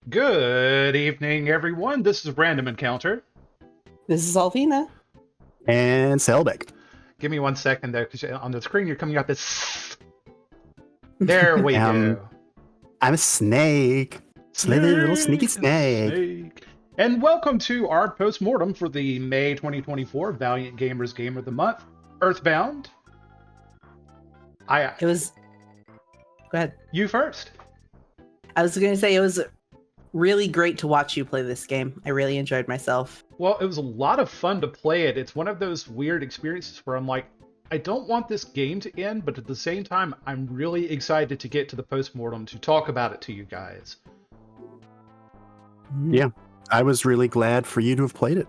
Good evening, everyone. This is Random Encounter. This is Alvina. And Selbek. Give me 1 second there, because on the screen you're coming up as... There we go. I'm a snake. Slithy little sneaky snake. And welcome to our post-mortem for the May 2024 Valiant Gamers Game of the Month, EarthBound. It was Go ahead. You first. I was going to say it was really great to watch you play this game. I really enjoyed myself. Well, it was a lot of fun to play it. It's one of those weird experiences where I'm like, I don't want this game to end, but at the same time, I'm really excited to get to the Post-Mortem to talk about it to you guys. Yeah, I was really glad for you to have played it.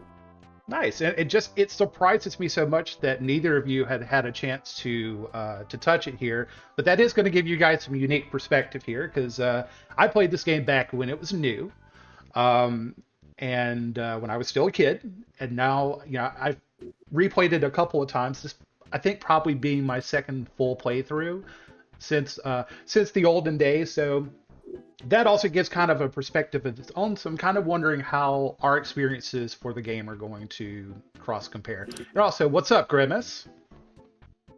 Nice, and it surprises me so much that neither of you had had a chance to touch it here. But that is going to give you guys some unique perspective here, because I played this game back when it was new, and when I was still a kid, and now I've replayed it a couple of times. This, I think, probably being my second full playthrough since the olden days. So that also gives kind of a perspective of its own. So I'm kind of wondering how our experiences for the game are going to cross compare. And also, what's up, Grimace?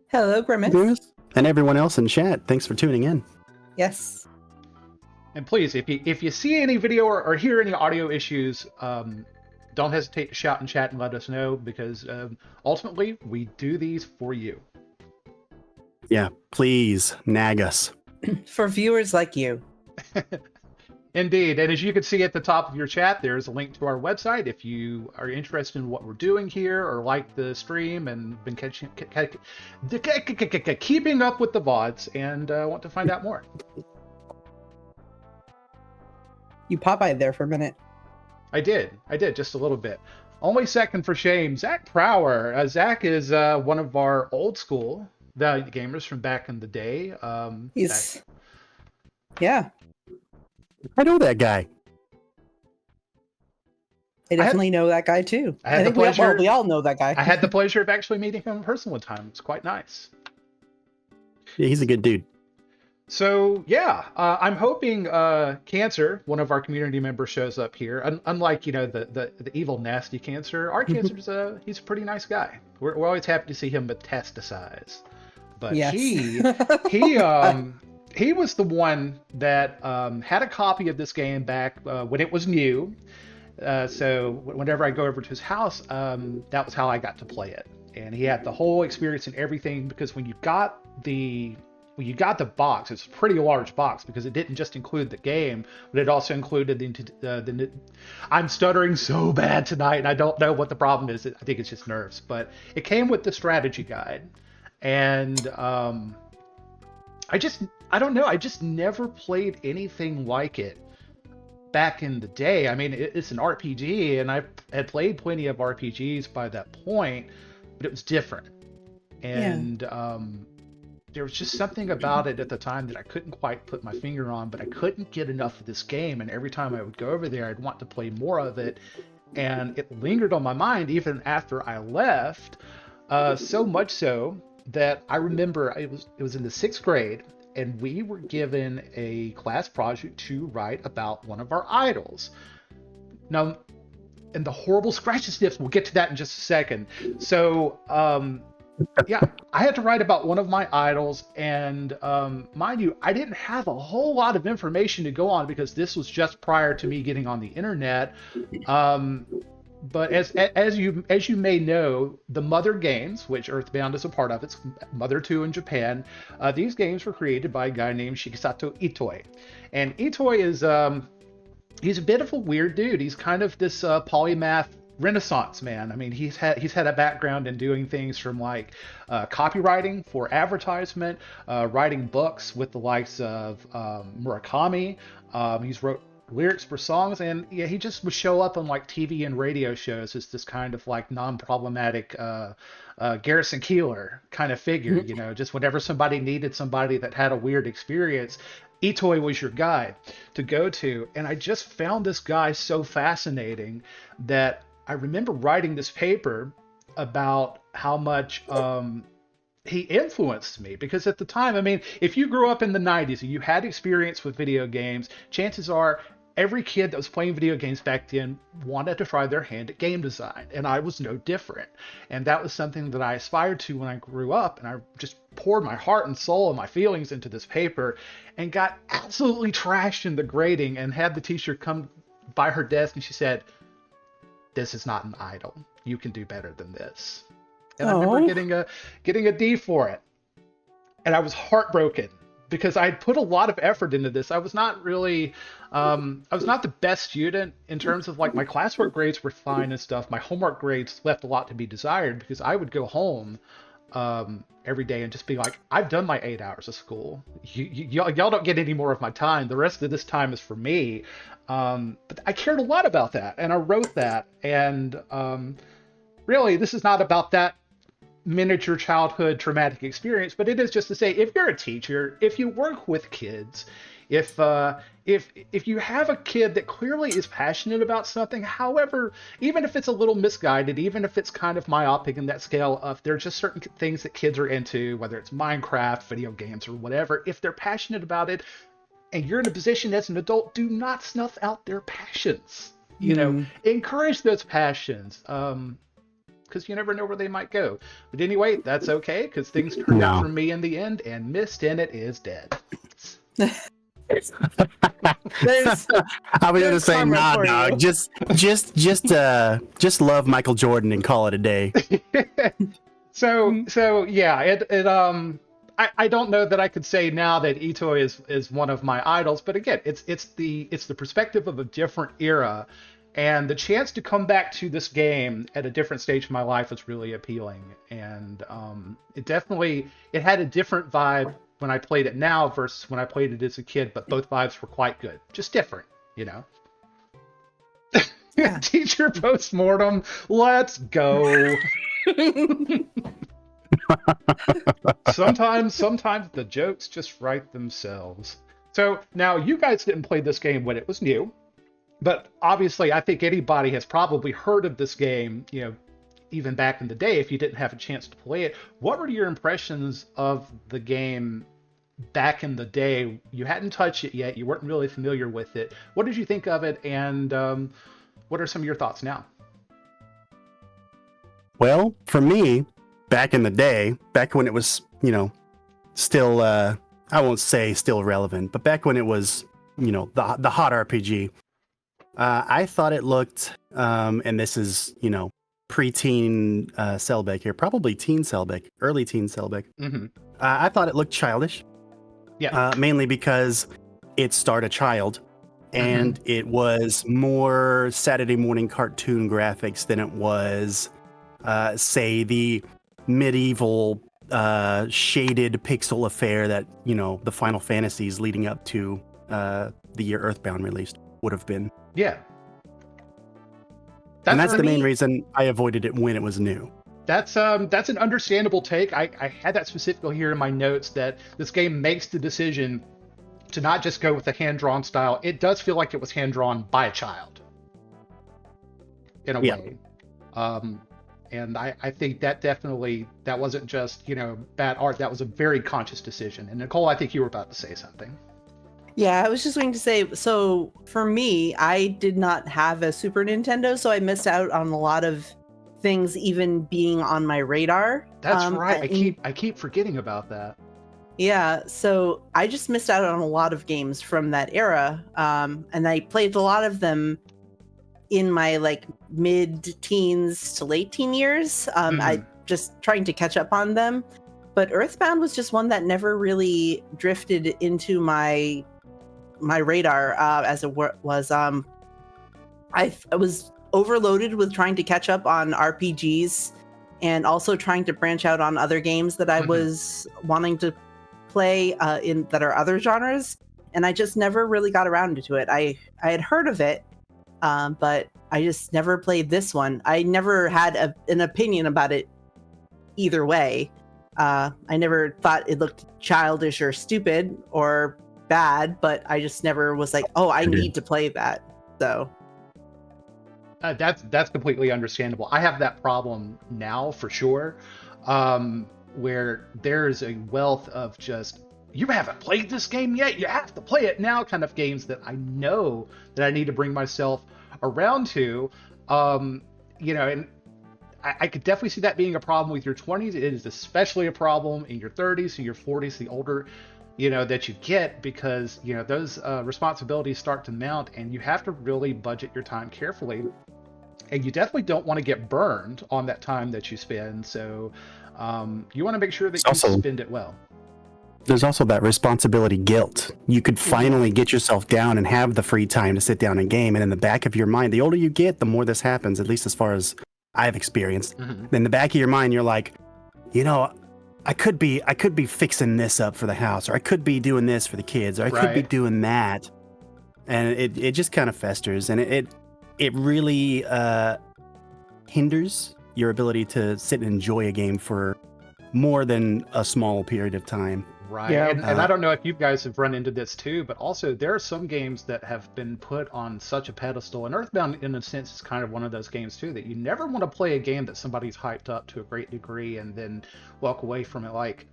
Hello, Grimace. Yes. And everyone else in chat, thanks for tuning in. Yes. And please, if you see any video or hear any audio issues, don't hesitate to shout in chat and let us know, because ultimately we do these for you. Yeah, please nag us. For viewers like you. Indeed, and as you can see at the top of your chat, there's a link to our website if you are interested in what we're doing here or like the stream and been keeping up with the VODs and want to find out more. You Popeyed there for a minute. I did just a little bit. Only second for shame, Zach Prower. Zach is one of our old school Valiant gamers from back in the day. Yeah. I know that guy. I definitely know that guy too. I think we all know that guy. I had the pleasure of actually meeting him in person one time. It's quite nice. Yeah, he's a good dude. So yeah, I'm hoping Cancer, one of our community members, shows up here. Unlike the evil nasty Cancer, our Cancer's he's a pretty nice guy. We're always happy to see him metastasize. But yes. he was the one that had a copy of this game back when it was new. So whenever I go over to his house, that was how I got to play it. And he had the whole experience and everything, because when you got the box, it's a pretty large box, because it didn't just include the game, but it also included the I'm stuttering so bad tonight, and I don't know what the problem is. I think it's just nerves. But it came with the strategy guide. And I don't know. I just never played anything like it back in the day. I mean, it's an RPG, and I had played plenty of RPGs by that point, but it was different. And there was just something about it at the time that I couldn't quite put my finger on, but I couldn't get enough of this game. And every time I would go over there, I'd want to play more of it. And it lingered on my mind even after I left, so much so that I remember it was in the 6th grade, and we were given a class project to write about one of our idols. Now, and the horrible scratchy sniffs, we'll get to that in just a second. So, yeah, I had to write about one of my idols, and mind you, I didn't have a whole lot of information to go on, because this was just prior to me getting on the internet. But as you may know, the Mother games, which EarthBound is a part of, it's Mother 2 in Japan. These games were created by a guy named Shigesato Itoi, and Itoi is he's a bit of a weird dude. He's kind of this polymath Renaissance man. I mean, he's had a background in doing things from like copywriting for advertisement, writing books with the likes of Murakami. He's wrote lyrics for songs, and yeah, he just would show up on like TV and radio shows as this kind of like non-problematic Garrison Keillor kind of figure. Just whenever somebody needed somebody that had a weird experience, Itoi was your guy to go to. And I just found this guy so fascinating that I remember writing this paper about how much he influenced me, because at the time, I mean, if you grew up in the 90s and you had experience with video games, chances are every kid that was playing video games back then wanted to try their hand at game design, and I was no different. And that was something that I aspired to when I grew up, and I just poured my heart and soul and my feelings into this paper, and got absolutely trashed in the grading, and had the teacher come by her desk, and she said, "This is not an idol. You can do better than this." And I remember getting a D for it, and I was heartbroken because I'd put a lot of effort into this. I was not really, I was not the best student in terms of like my classwork grades were fine and stuff. My homework grades left a lot to be desired because I would go home every day and just be like, I've done my 8 hours of school. Y'all don't get any more of my time. The rest of this time is for me. But I cared a lot about that, and I wrote that. And really, this is not about that miniature childhood traumatic experience, but it is just to say, if you're a teacher, if you work with kids, if you have a kid that clearly is passionate about something, however, even if it's a little misguided, even if it's kind of myopic in that scale of there are just certain things that kids are into, whether it's Minecraft, video games, or whatever, if they're passionate about it, and you're in a position as an adult, do not snuff out their passions. You know, encourage those passions. Because you never know where they might go. But anyway, that's okay, because things turned out for me in the end, and Miss Dennett is dead. I was gonna say, nah, dog. Just love Michael Jordan and call it a day. So yeah, I don't know that I could say now that Itoi is one of my idols, but again, it's the perspective of a different era. And the chance to come back to this game at a different stage of my life was really appealing. And it had a different vibe when I played it now versus when I played it as a kid, but both vibes were quite good. Just different, you know? Yeah. Teacher Post-Mortem, let's go. Sometimes the jokes just write themselves. So now you guys didn't play this game when it was new. But obviously, I think anybody has probably heard of this game, you know, even back in the day, if you didn't have a chance to play it. What were your impressions of the game back in the day? You hadn't touched it yet. You weren't really familiar with it. What did you think of it? And what are some of your thoughts now? Well, for me, back in the day, back when it was, you know, still, I won't say still relevant, but back when it was, you know, the hot RPG, I thought it looked, and this is, you know, pre-teen Selbek here, probably teen Selbek, early teen Selbek. Mm-hmm. I thought it looked childish. Yeah. Mainly because it starred a child, and it was more Saturday morning cartoon graphics than it was, say, the medieval shaded pixel affair that, you know, the Final Fantasies leading up to the year EarthBound released would have been. Yeah. That's the main reason I avoided it when it was new. That's an understandable take. I had that specifically here in my notes, that this game makes the decision to not just go with the hand-drawn style. It does feel like it was hand-drawn by a child, in a way. And I think that that wasn't just, you know, bad art. That was a very conscious decision. And Nicole, I think you were about to say something. Yeah, I was just going to say, so for me, I did not have a Super Nintendo, so I missed out on a lot of things even being on my radar. That's right. I keep forgetting about that. Yeah, so I just missed out on a lot of games from that era, and I played a lot of them in my like mid-teens to late teen years. I just trying to catch up on them, but EarthBound was just one that never really drifted into my radar as it was. I was overloaded with trying to catch up on RPGs and also trying to branch out on other games that I was wanting to play in that are other genres, and I just never really got around to it. I had heard of it, but I just never played this one. I never had an opinion about it either way. I never thought it looked childish or stupid or bad, but I just never was like, oh, I need to play that. So that's completely understandable. I have that problem now for sure, where there's a wealth of just, you haven't played this game yet, you have to play it now kind of games that I know that I need to bring myself around to. You know, and I could definitely see that being a problem with your 20s. It is especially a problem in your 30s and your 40s, the older, you know, that you get, because, you know, those responsibilities start to mount, and you have to really budget your time carefully. And you definitely don't want to get burned on that time that you spend. So you want to make sure that you spend it well. there's also that responsibility guilt. You could finally get yourself down and have the free time to sit down and game. And in the back of your mind, the older you get, the more this happens, at least as far as I've experienced. In the back of your mind, you're like, you know, I could be fixing this up for the house, or I could be doing this for the kids, or I could be doing that. And it just kind of festers, and it really hinders your ability to sit and enjoy a game for more than a small period of time. Right. Yeah. And I don't know if you guys have run into this too, but also there are some games that have been put on such a pedestal, and EarthBound in a sense is kind of one of those games too, that you never want to play a game that somebody's hyped up to a great degree and then walk away from it like,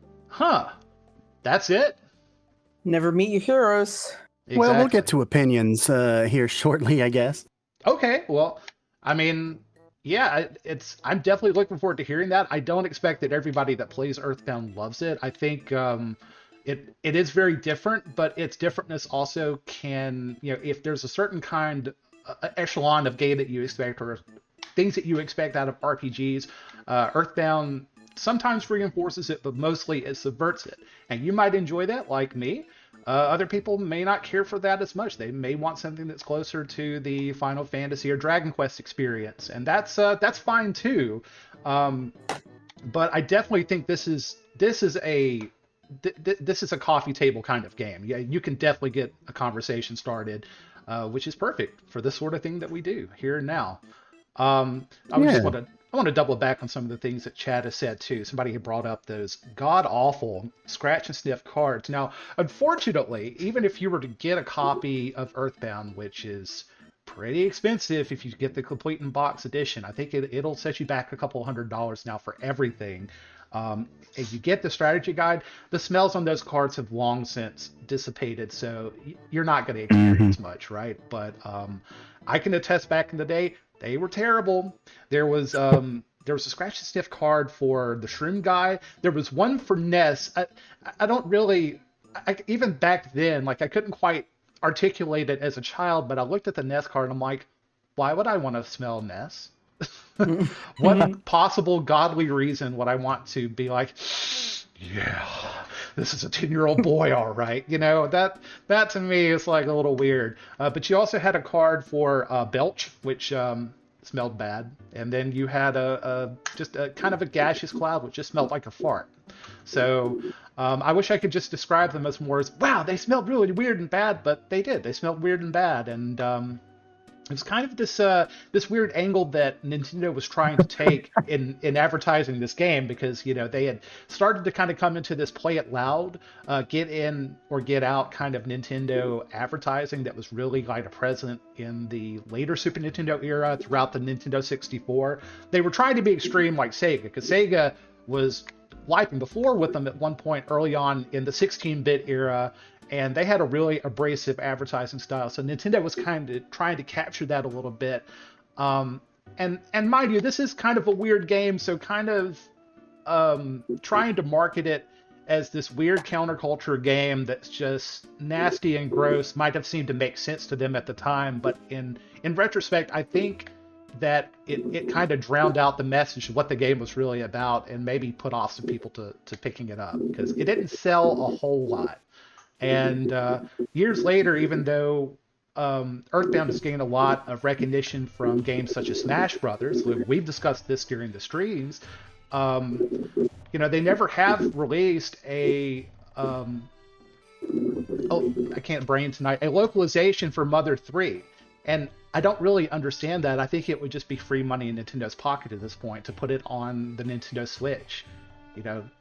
that's it? Never meet your heroes. Exactly. Well, we'll get to opinions here shortly, I guess. Okay. Well, I mean, yeah, I'm definitely looking forward to hearing that. I don't expect that everybody that plays EarthBound loves it. I think it is very different, but its differentness also can, if there's a certain kind echelon of game that you expect or things that you expect out of RPGs, EarthBound sometimes reinforces it, but mostly it subverts it. And you might enjoy that, like me. Other people may not care for that as much. They may want something that's closer to the Final Fantasy or Dragon Quest experience, and that's fine too. But I definitely think this is a coffee table kind of game. Yeah, you can definitely get a conversation started, which is perfect for this sort of thing that we do here and now. I want to double back on some of the things that Chad has said too. Somebody had brought up those god-awful scratch and sniff cards. Now, unfortunately, even if you were to get a copy of EarthBound, which is pretty expensive if you get the complete in-box edition, I think it'll set you back a couple $100 now for everything. If you get the strategy guide, the smells on those cards have long since dissipated, so you're not going to experience much, right? But I can attest back in the day, they were terrible. There was a scratch and sniff card for the Shroom guy. There was one for Ness. Even back then, I couldn't quite articulate it as a child, but I looked at the Ness card and I'm like, why would I want to smell Ness? What possible godly reason would I want to be like, yeah, this is a 10-year-old boy, all right. That to me is like a little weird. But you also had a card for Belch, which smelled bad. And then you had just a kind of a gaseous cloud, which just smelled like a fart. So I wish I could just describe them as more as, wow, they smelled really weird and bad, but they did. They smelled weird and bad. And it was kind of this weird angle that Nintendo was trying to take in advertising this game, because they had started to kind of come into this play it loud, get in or get out kind of Nintendo advertising that was really present in the later Super Nintendo era throughout the Nintendo 64. They were trying to be extreme like Sega, because Sega was wiping the floor with them at one point early on in the 16-bit era. And they had a really abrasive advertising style. So Nintendo was kind of trying to capture that a little bit. And mind you, this is kind of a weird game. So kind of trying to market it as this weird counterculture game that's just nasty and gross might have seemed to make sense to them at the time. But in retrospect, I think that it kind of drowned out the message of what the game was really about and maybe put off some people to picking it up, because it didn't sell a whole lot. And years later, even though EarthBound has gained a lot of recognition from games such as Smash Brothers, we've discussed this during the streams, they never have released a localization for Mother 3. And I don't really understand that. I think it would just be free money in Nintendo's pocket at this point to put it on the Nintendo Switch.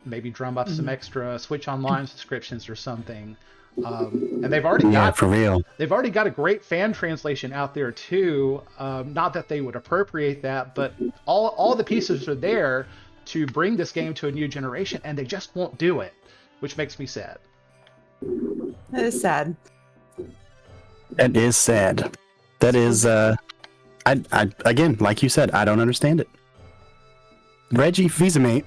Maybe drum up some extra Switch Online subscriptions or something. And they've already They've already got a great fan translation out there too. Not that they would appropriate that, but all the pieces are there to bring this game to a new generation, and they just won't do it, which makes me sad. That is sad. That is sad. That is, I again, like you said, I don't understand it. Reggie Fils-Aimé,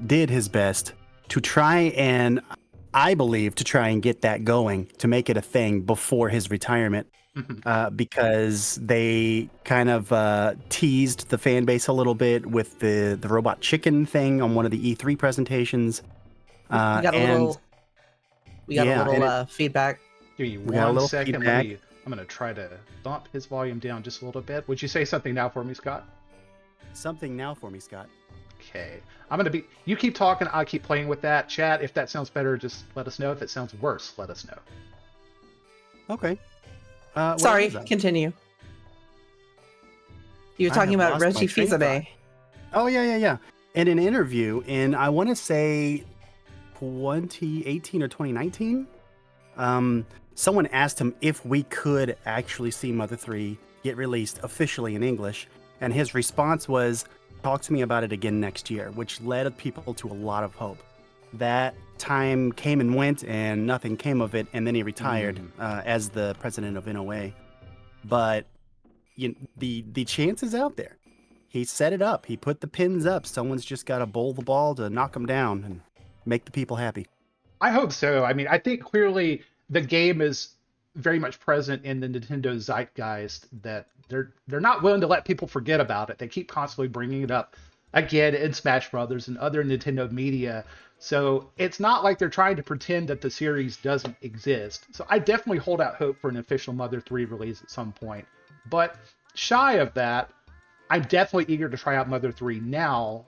did his best to try and get that going, to make it a thing before his retirement. because they kind of teased the fan base a little bit with the robot chicken thing on one of the E3 presentations. We got a and little. We got a yeah, and little feedback. Give me we got a one little second. feedback. I'm gonna try to bump his volume down just a little bit. Would you say something now for me, Scott? Something now for me, Scott. Okay. You keep talking, I'll keep playing with that. Chat, if that sounds better, just let us know. If it sounds worse, let us know. Okay. Sorry, continue. You were talking about Reggie Fils-Aimé. Oh, yeah. In an interview in, I want to say, 2018 or 2019, someone asked him if we could actually see Mother 3 get released officially in English, and his response was, talk to me about it again next year, which led people to a lot of hope. That time came and went, and nothing came of it, and then he retired as the president of NOA. But the chance is out there. He set it up. He put the pins up. Someone's just got to bowl the ball to knock them down and make the people happy. I hope so. I mean, I think clearly the game is very much present in the Nintendo zeitgeist, that they're not willing to let people forget about it. They keep constantly bringing it up again in Smash Brothers and other Nintendo media. So it's not like they're trying to pretend that the series doesn't exist. So I definitely hold out hope for an official Mother 3 release at some point. But shy of that, I'm definitely eager to try out Mother 3 now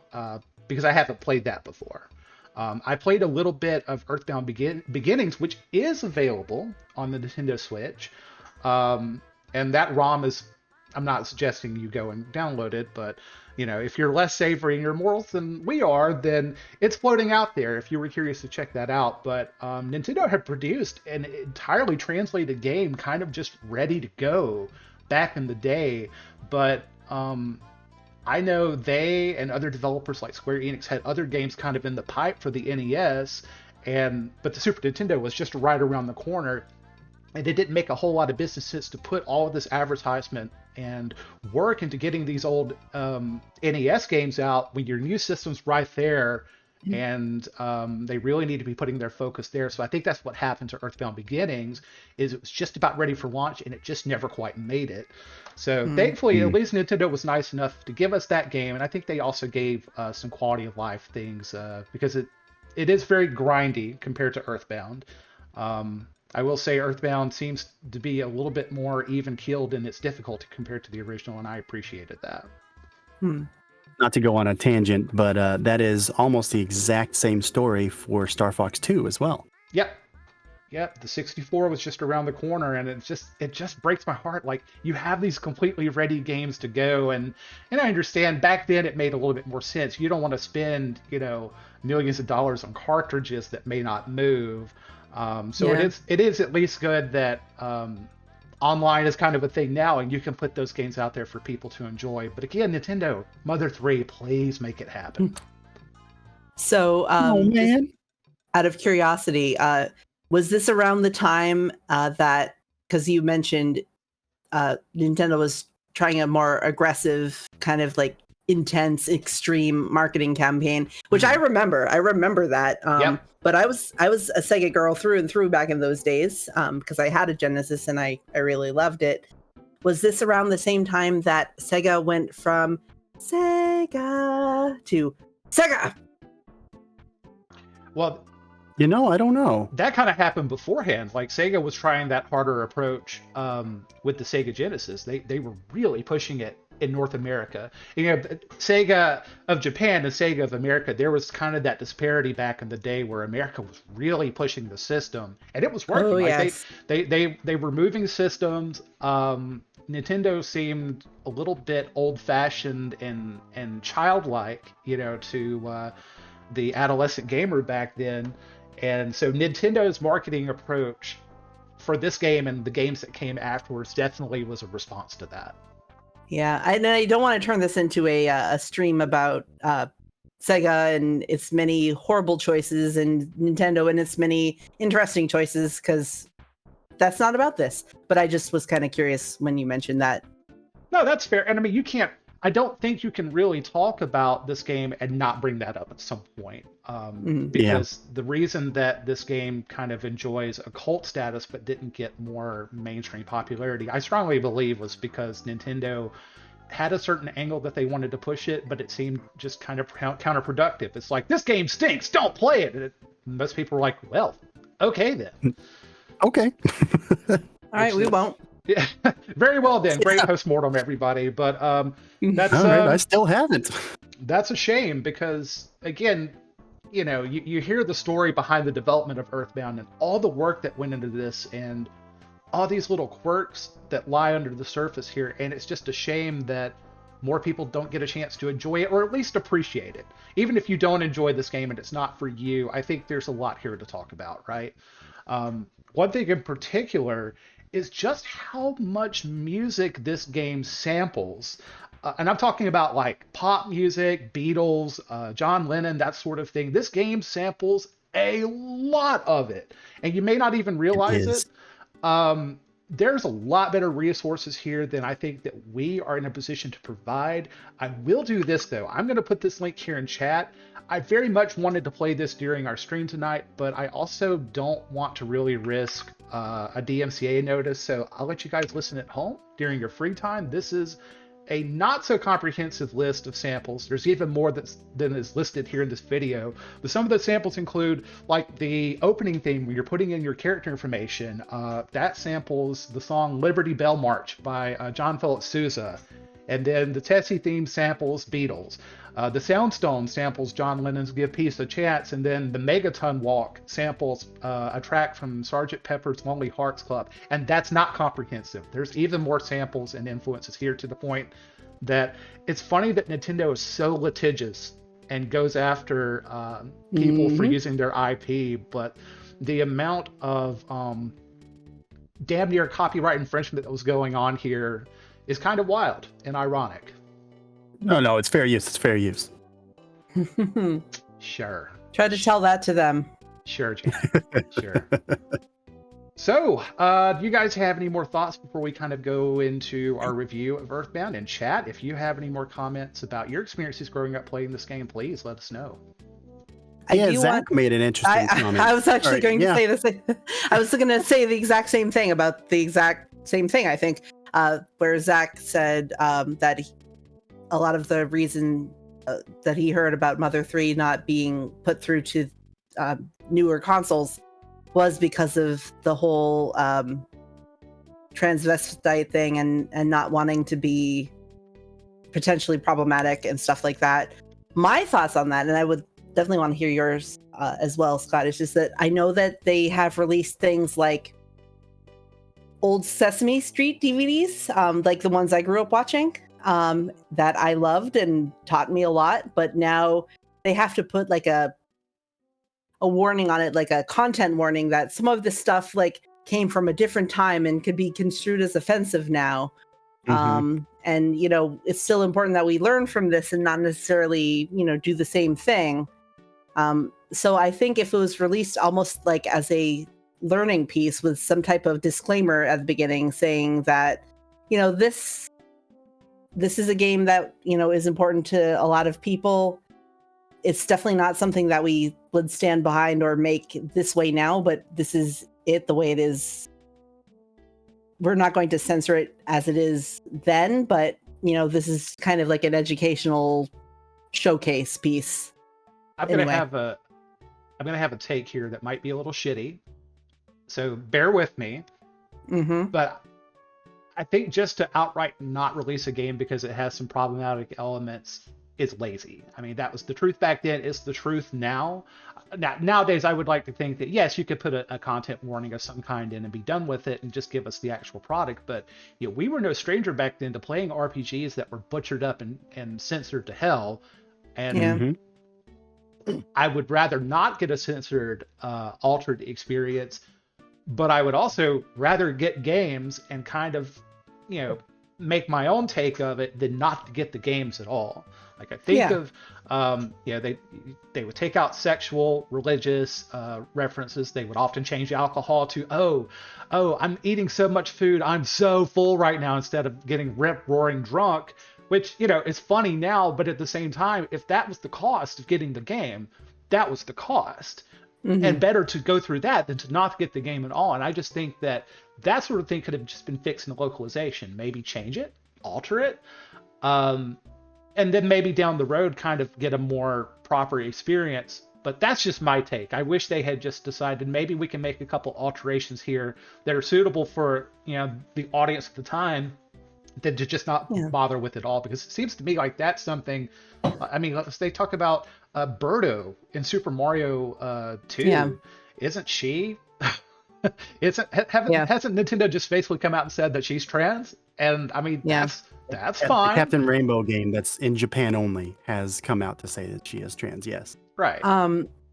because I haven't played that before. I played a little bit of EarthBound Beginnings, which is available on the Nintendo Switch. And that ROM is, I'm not suggesting you go and download it, but if you're less savory in your morals than we are, then it's floating out there if you were curious to check that out. But Nintendo had produced an entirely translated game, kind of just ready to go back in the day. But I know they and other developers like Square Enix had other games kind of in the pipe for the NES, but the Super Nintendo was just right around the corner, and it didn't make a whole lot of business sense to put all of this advertisement and work into getting these old NES games out when your new system's right there, and they really need to be putting their focus there. So I think that's what happened to EarthBound Beginnings, is it was just about ready for launch, and it just never quite made it. So thankfully, at least Nintendo was nice enough to give us that game, and I think they also gave some quality of life things because it is very grindy compared to EarthBound. I will say EarthBound seems to be a little bit more even-keeled in its difficulty compared to the original, and I appreciated that. Not to go on a tangent, but that is almost the exact same story for Star Fox 2 as well. Yep, the 64 was just around the corner, and it just breaks my heart. Like, you have these completely ready games to go, and I understand back then it made a little bit more sense. You don't want to spend, millions of dollars on cartridges that may not move. It is at least good that online is kind of a thing now, and you can put those games out there for people to enjoy. But again, Nintendo, Mother 3, please make it happen. So, out of curiosity, was this around the time that, because you mentioned Nintendo was trying a more aggressive, kind of like intense, extreme marketing campaign, which I remember. I remember that. But I was a Sega girl through and through back in those days because I had a Genesis and I really loved it. Was this around the same time that Sega went from Sega to Sega? Well, I don't know. That kind of happened beforehand. Like, Sega was trying that harder approach with the Sega Genesis. They were really pushing it in North America. Sega of Japan and Sega of America, there was kind of that disparity back in the day where America was really pushing the system, and it was working. Oh, yes. They were moving systems. Nintendo seemed a little bit old-fashioned and childlike, to the adolescent gamer back then. And so Nintendo's marketing approach for this game and the games that came afterwards definitely was a response to that. Yeah, I don't want to turn this into a stream about Sega and its many horrible choices and Nintendo and its many interesting choices, because that's not about this. But I just was kind of curious when you mentioned that. No, that's fair. And I mean, I don't think you can really talk about this game and not bring that up at some point. Yeah. Because the reason that this game kind of enjoys a cult status but didn't get more mainstream popularity, I strongly believe, was because Nintendo had a certain angle that they wanted to push it, but it seemed just kind of counterproductive. It's like, this game stinks, don't play it. And most people were like, well, okay then. Okay. All right, we won't. Yeah, very well then. Great Post-Mortem, everybody. But that's All right, I still haven't. that's a shame because, again, you know, you hear the story behind the development of EarthBound and all the work that went into this and all these little quirks that lie under the surface here, and it's just a shame that more people don't get a chance to enjoy it, or at least appreciate it. Even if you don't enjoy this game and it's not for you, I think there's a lot here to talk about, right? One thing in particular is just how much music this game samples. And I'm talking about like pop music, Beatles, John Lennon, that sort of thing. This game samples a lot of it, and you may not even realize it. There's a lot better resources here than I think that we are in a position to provide. I will do this though. I'm going to put this link here in chat. I very much wanted to play this during our stream tonight, but I also don't want to really risk a DMCA notice, so I'll let you guys listen at home during your free time. This is a not so comprehensive list of samples. There's even more than is listed here in this video, but some of the samples include like the opening theme where you're putting in your character information. That samples the song Liberty Bell March by John Philip Sousa. And then the Tessie theme samples Beatles. The Soundstone samples John Lennon's Give Peace a Chance, and then the Megaton Walk samples a track from Sgt. Pepper's Lonely Hearts Club. And that's not comprehensive. There's even more samples and influences here, to the point that it's funny that Nintendo is so litigious and goes after people for using their IP, but the amount of damn near copyright infringement that was going on here is kind of wild and ironic. No, it's fair use. It's fair use. Sure. Try to tell that to them. Sure, Jan. Sure. So, do you guys have any more thoughts before we kind of go into our review of EarthBound? And chat, if you have any more comments about your experiences growing up playing this game, please let us know. Zach made an interesting comment. I was actually going to say this. I was going to say the exact same thing about the exact same thing, I think, where Zach said that a lot of the reason that he heard about Mother 3 not being put through to newer consoles was because of the whole transvestite thing and not wanting to be potentially problematic and stuff like that. My thoughts on that, and I would definitely want to hear yours as well, Scott, is just that I know that they have released things like old Sesame Street DVDs, like the ones I grew up watching, that I loved and taught me a lot, but now they have to put like a warning on it, like a content warning, that some of this stuff like came from a different time and could be construed as offensive now. And you know, it's still important that we learn from this and not necessarily, you know, do the same thing. So I think if it was released almost like as a learning piece with some type of disclaimer at the beginning saying that, you know, this is a game that, you know, is important to a lot of people. It's definitely not something that we would stand behind or make this way now, but this is it the way it is. We're not going to censor it as it is then, but, you know, this is kind of like an educational showcase piece. I'm gonna have a take here that might be a little shitty, so bear with me. But I think just to outright not release a game because it has some problematic elements is lazy. I mean, that was the truth back then. It's the truth now. Nowadays, I would like to think that, yes, you could put a content warning of some kind in and be done with it and just give us the actual product. But, you know, we were no stranger back then to playing RPGs that were butchered up and censored to hell. And I would rather not get a censored, altered experience, but I would also rather get games and kind of, you know, make my own take of it than not to get the games at all. Like I think of, you know, they would take out sexual, religious references. They would often change alcohol to, oh, I'm eating so much food, I'm so full right now, instead of getting rip-roaring drunk. which, is funny now, but at the same time, if that was the cost of getting the game, that was the cost. And better to go through that than to not get the game at all. And I just think that sort of thing could have just been fixed in the localization. Maybe change it, alter it, and then maybe down the road kind of get a more proper experience. But that's just my take. I wish they had just decided maybe we can make a couple alterations here that are suitable for the audience at the time, than to just not bother with it all. Because it seems to me like that's something. I mean, they talk about Birdo in Super Mario 2. Yeah. Isn't she? Hasn't Nintendo just basically come out and said that she's trans? And I mean, that's fine. The Captain Rainbow game that's in Japan only has come out to say that she is trans. Yes. Right.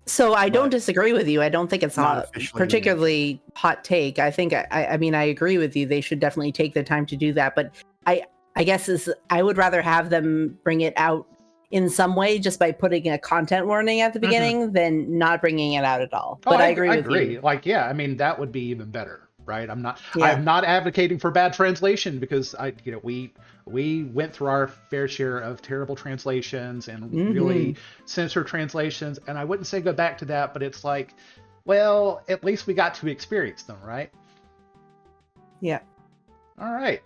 So I don't disagree with you. I don't think it's a particularly hot take. I think I mean I agree with you. They should definitely take the time to do that. But I guess I would rather have them bring it out in some way just by putting a content warning at the beginning than not bringing it out at all. But I agree with you. Like, yeah, I mean that would be even better, right? I'm not advocating for bad translation, because we went through our fair share of terrible translations and really censored translations, and I wouldn't say go back to that, but it's like, well, at least we got to experience them, right? Yeah. All right.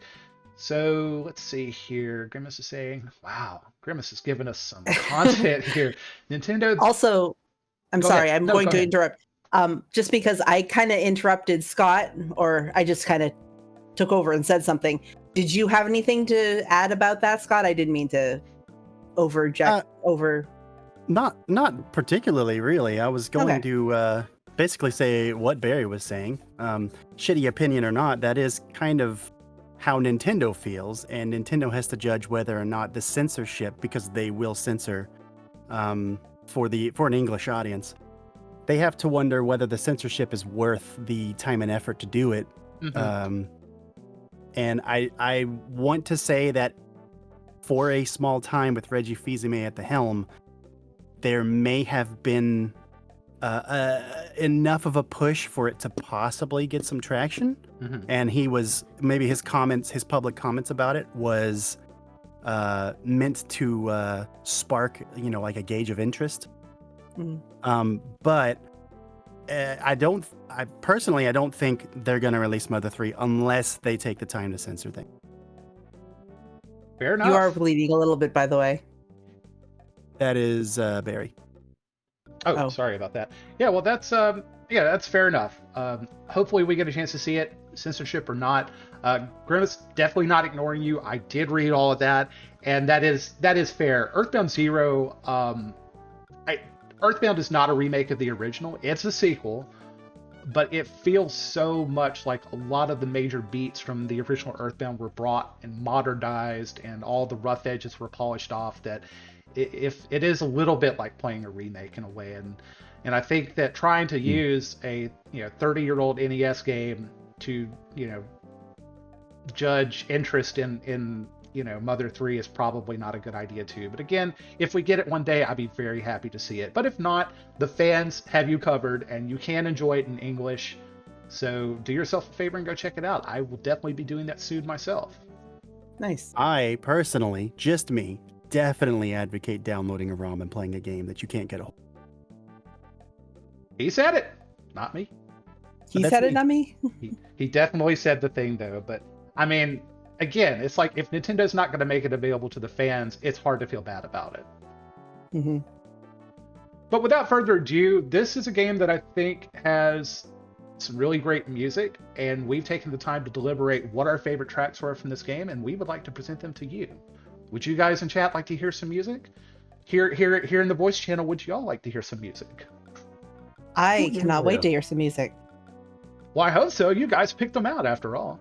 So let's see here. Grimace is saying, wow, Grimace has given us some content here. Nintendo. Also, I'm sorry, I'm going to interrupt. Just because I kind of interrupted Scott, or I just kind of took over and said something. Did you have anything to add about that, Scott? I didn't mean to over. Not particularly, really. I was going to basically say what Barry was saying. Shitty opinion or not, that is kind of how Nintendo feels, and Nintendo has to judge whether or not the censorship, because they will censor for an English audience. They have to wonder whether the censorship is worth the time and effort to do it. And I want to say that for a small time with Reggie Fils-Aimé at the helm, there may have been enough of a push for it to possibly get some traction. And maybe his public comments about it was meant to spark, like a gauge of interest. But I personally don't think they're going to release Mother 3 unless they take the time to censor things. Fair enough. You are bleeding a little bit, by the way. That is Barry. Oh, sorry about that. Yeah, well, that's fair enough. Hopefully we get a chance to see it, censorship or not. Grimace, definitely not ignoring you. I did read all of that, and that is fair. EarthBound Zero, EarthBound is not a remake of the original. It's a sequel, but it feels so much like a lot of the major beats from the original EarthBound were brought and modernized, and all the rough edges were polished off, that if it is a little bit like playing a remake in a way. And I think that trying to use a 30-year-old NES game to judge interest in Mother 3 is probably not a good idea too. But again, if we get it one day, I'd be very happy to see it. But if not, the fans have you covered, and you can enjoy it in English. So do yourself a favor and go check it out. I will definitely be doing that soon myself. Nice. I personally, just me, definitely advocate downloading a ROM and playing a game that you can't get a hold of. He said it, not me. He said it, not me? He definitely said the thing, though. But, I mean, again, it's like if Nintendo's not going to make it available to the fans, it's hard to feel bad about it. But without further ado, this is a game that I think has some really great music, and we've taken the time to deliberate what our favorite tracks were from this game, and we would like to present them to you. Would you guys in chat like to hear some music? Here in the voice channel, would you all like to hear some music? I cannot wait to hear some music. Well, I hope so. You guys picked them out after all.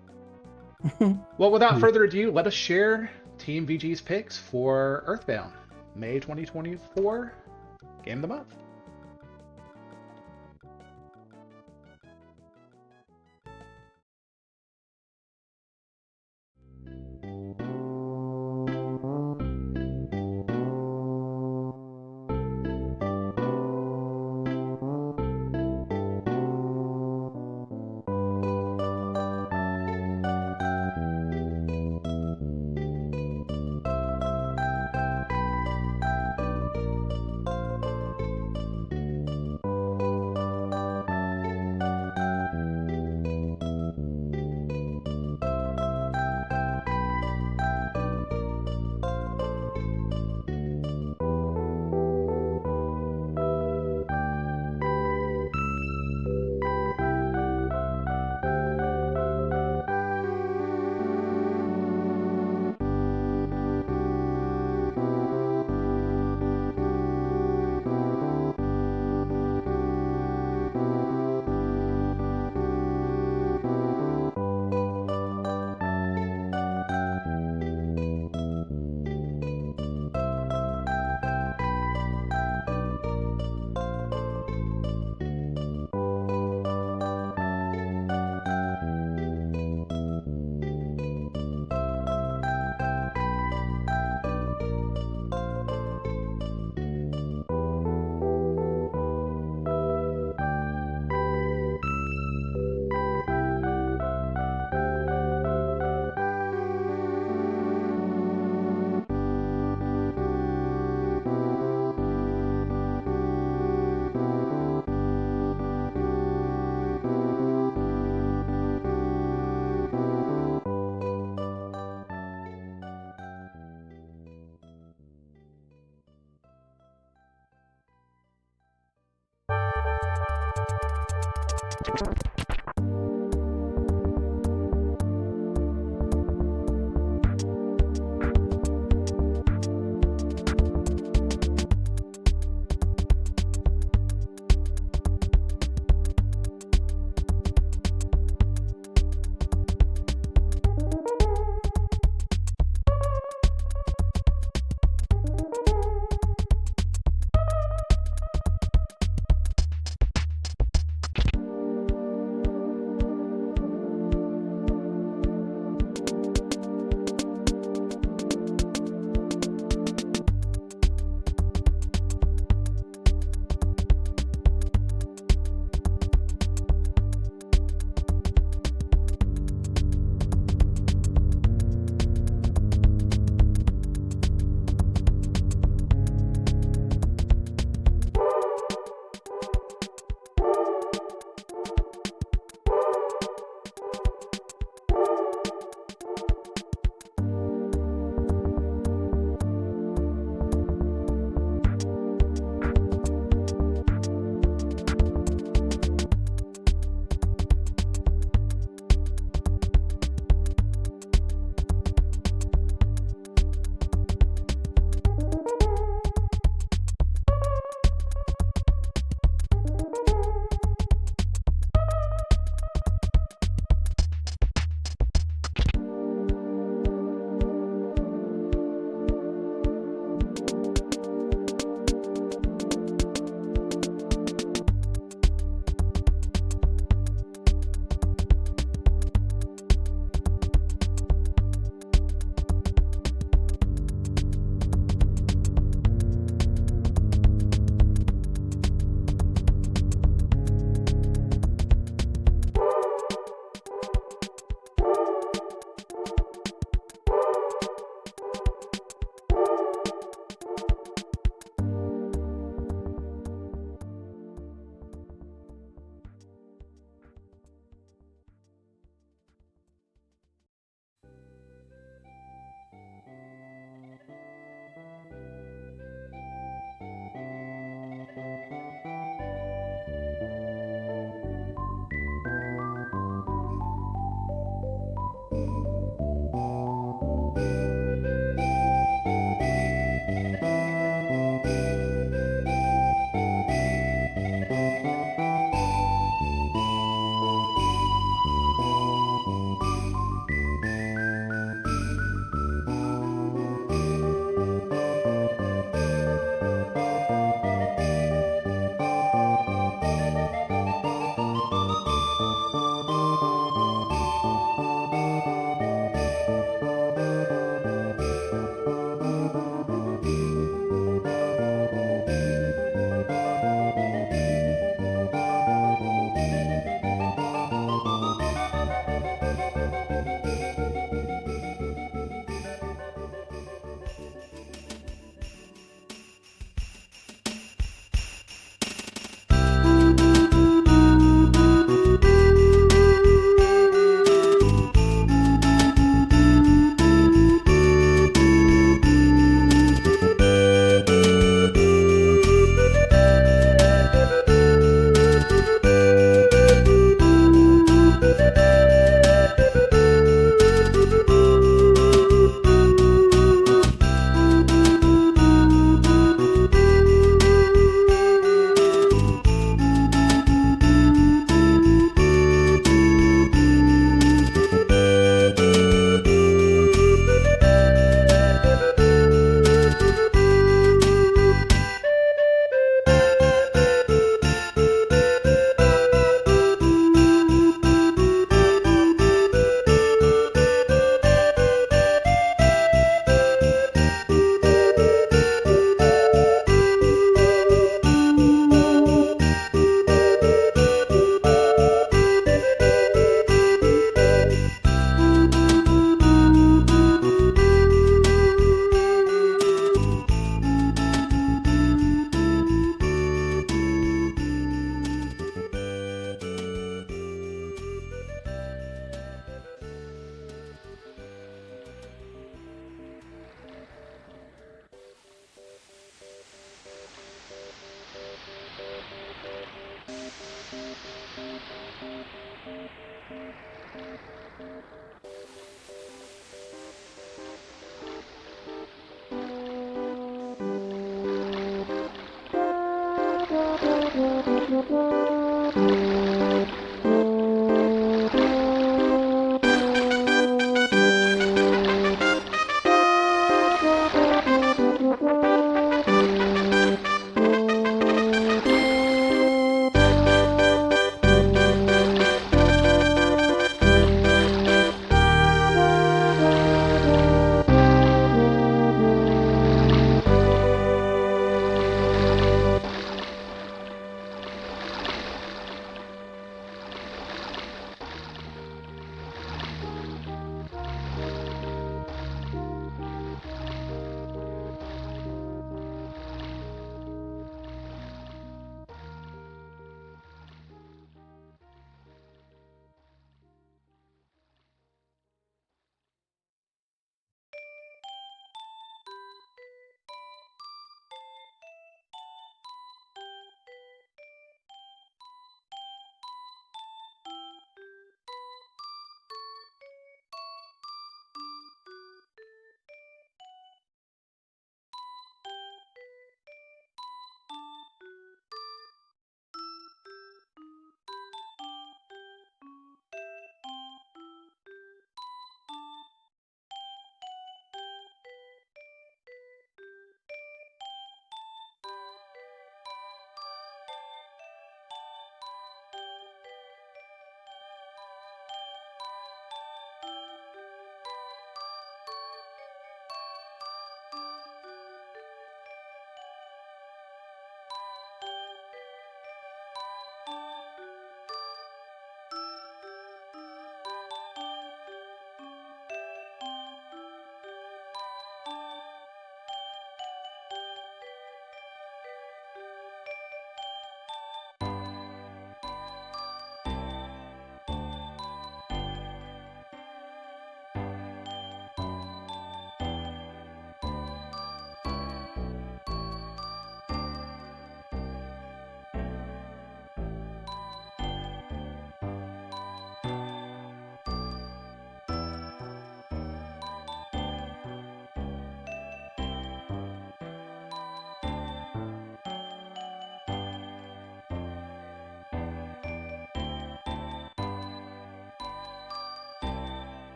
Well, without further ado, let us share Team VG's picks for EarthBound, May 2024 Game of the Month.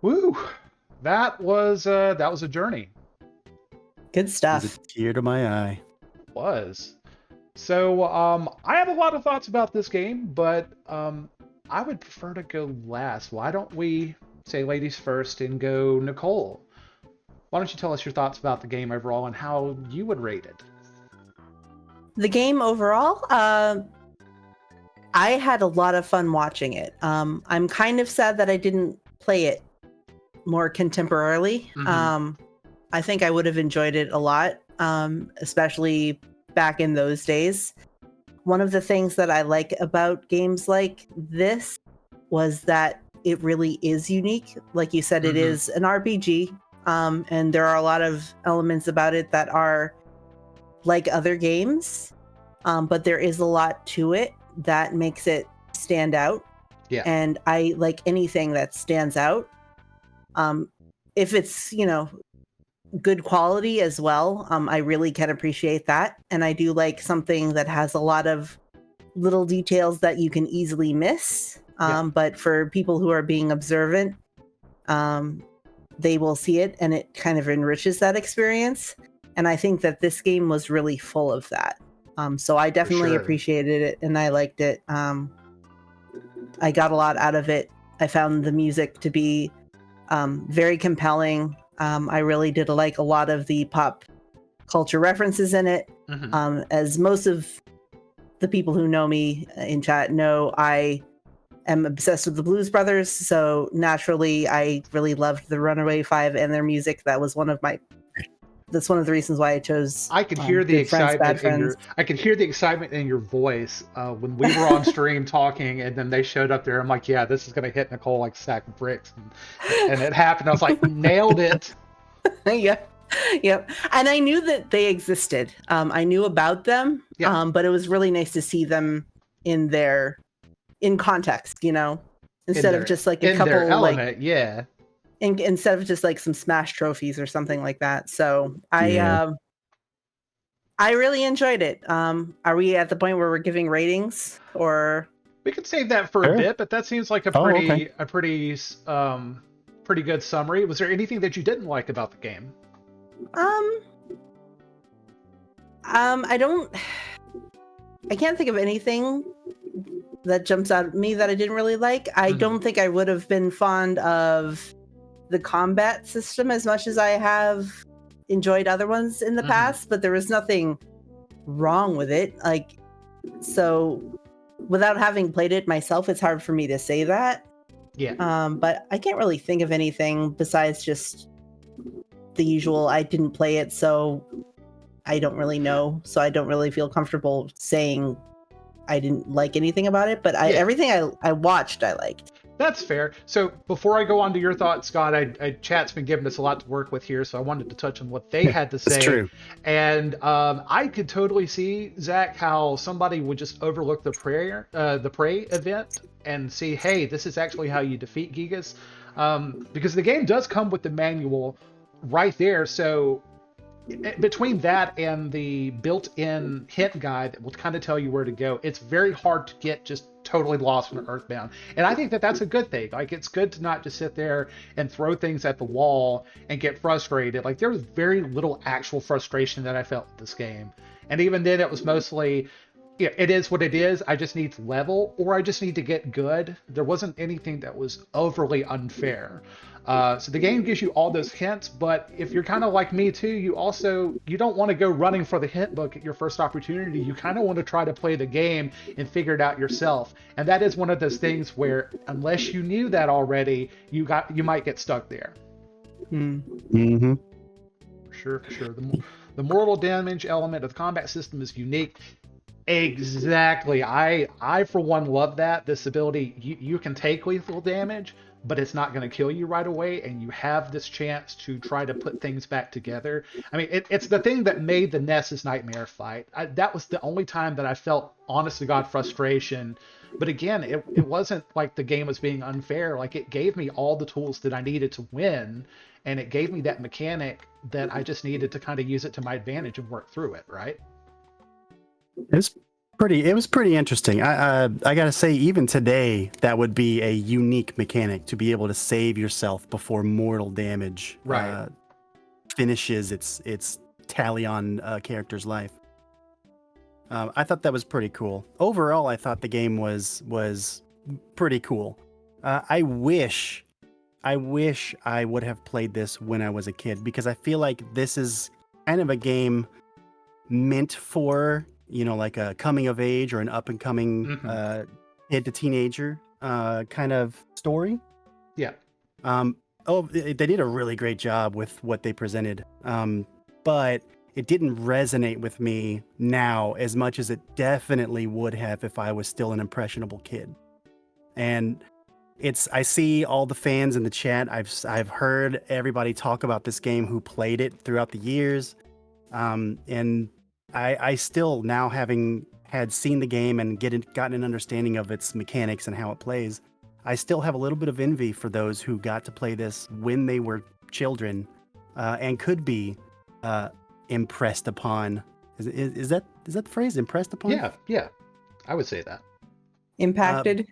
Woo! That was a journey. Good It was stuff. a tear to my eye. Was. So I have a lot of thoughts about this game, but I would prefer to go last. Why don't we say ladies first and go Nicole? Why don't you tell us your thoughts about the game overall and how you would rate it? The game overall, I had a lot of fun watching it. I'm kind of sad that I didn't play it more contemporarily. Mhm. I think I would have enjoyed it a lot, especially back in those days. One of the things that I like about games like this was that it really is unique. Like you said, it Mhm. is an RPG, and there are a lot of elements about it that are like other games, but there is a lot to it that makes it stand out. Yeah. And I like anything that stands out. If it's, good quality as well, I really can appreciate that. And I do like something that has a lot of little details that you can easily miss. Yeah. But for people who are being observant, um, they will see it and it kind of enriches that experience. And I think that this game was really full of that. So I For definitely sure. appreciated it and I liked it. I got a lot out of it. I found the music to be very compelling. I really did like a lot of the pop culture references in it. Mhm. As most of the people who know me in chat know, I am obsessed with the Blues Brothers. So naturally, I really loved the Runaway Five and their music. That's one of the reasons why I chose I could hear the Good Friends, Bad excitement in Friends. your I could hear the excitement in your voice when we were on stream talking, and then they showed up there. I'm like, yeah, this is gonna hit Nicole like a sack of bricks, and it happened. I was like, nailed it. Yep. Yep. And I knew that they existed. I knew about them, Yeah, but it was really nice to see them in context, instead of just like a in their couple element. Yeah, instead of just like some smash trophies or something like that. So Yeah. I really enjoyed it. Are we at the point where we're giving ratings or we could save that for a Sure. bit, but that seems like Oh, okay. pretty good summary. Was there anything that you didn't like about the game? um I can't think of anything that jumps out at me that I didn't really like. I Mhm. don't think I would have been fond of the combat system as much as I have enjoyed other ones in the Mhm. past, but there was nothing wrong with it. Like, so without having played it myself, it's hard for me to say that. Yeah. But I can't really think of anything besides just the usual. I didn't play it, so I don't really know. So I don't really feel comfortable saying I didn't like anything about it. But Yeah. everything I watched, I liked. That's fair. So before I go on to your thoughts, Scott, chat's been giving us a lot to work with here, so I wanted to touch on what they Yeah, had to that's say. true. And I could totally see, Zach, how somebody would just overlook the prey event and see, hey, this is actually how you defeat Gigas, because the game does come with the manual right there. So between that and the built-in hint guide that will kind of tell you where to go, it's very hard to get just totally lost in Earthbound. And I think that that's a good thing. Like, it's good to not just sit there and throw things at the wall and get frustrated. Like, there was very little actual frustration that I felt with this game. And even then, it was mostly, yeah, it is what it is. I just need to level, or I just need to get good. There wasn't anything that was overly unfair. So the game gives you all those hints, but if you're kind of like me too, you don't want to go running for the hint book at your first opportunity. You kind of want to try to play the game and figure it out yourself. And that is one of those things where unless you knew that already, you might get stuck there. Mm-hmm. For sure, for sure. The mortal damage element of the combat system is unique. Exactly. I for one love that. This ability, you can take lethal damage, but it's not going to kill you right away, and you have this chance to try to put things back together. I mean, it's the thing that made the Ness's Nightmare fight. That was the only time that I felt, honest to God, frustration. But again, it wasn't like the game was being unfair. Like, it gave me all the tools that I needed to win, and it gave me that mechanic that I just needed to kind of use it to my advantage and work through it, right? It's It was pretty interesting. I gotta say, even today, that would be a unique mechanic to be able to save yourself before mortal damage Right. finishes its tally on a character's life. I thought that was pretty cool. Overall, I thought the game was pretty cool. I wish I would have played this when I was a kid, because I feel like this is kind of a game meant for, like a coming of age or an up and coming Mm-hmm. kid to teenager kind of story. Yeah. They did a really great job with what they presented. But it didn't resonate with me now as much as it definitely would have if I was still an impressionable kid. And I see all the fans in the chat. I've heard everybody talk about this game who played it throughout the years. And I still, now having had seen the game and gotten an understanding of its mechanics and how it plays, I still have a little bit of envy for those who got to play this when they were children and could be impressed upon. Is that the phrase, impressed upon? Yeah. I would say that. Impacted.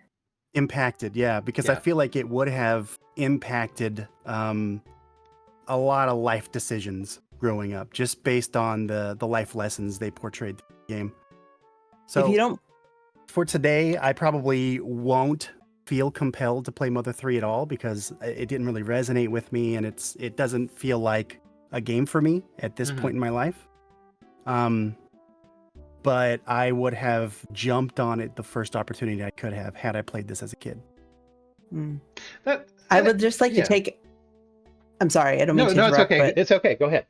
Impacted, yeah, because Yeah. I feel like it would have impacted a lot of life decisions growing up, just based on the life lessons they portrayed in the game. So If you don't, for today, I probably won't feel compelled to play Mother 3 at all, because it didn't really resonate with me, and it doesn't feel like a game for me at this Mhm. point in my life. But I would have jumped on it the first opportunity I could have had I played this as a kid. I would just like yeah. to take. I'm sorry, I don't mean No, to no, interrupt, it's okay. but It's okay. Go ahead.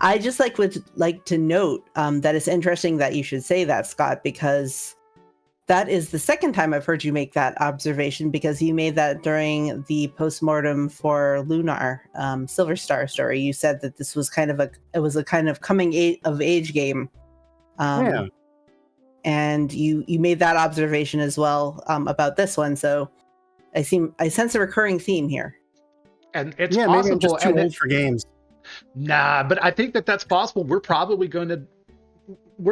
I just would like to note that it's interesting that you should say that, Scott, because that is the second time I've heard you make that observation, because you made that during the Post-Mortem for Lunar Silver Star story. You said that this was kind of a kind of coming of age game. Yeah. And you made that observation as well about this one. So I sense a recurring theme here. And it's Yeah, maybe I'm possible. just too and old for games. Nah, but I think that's possible. We're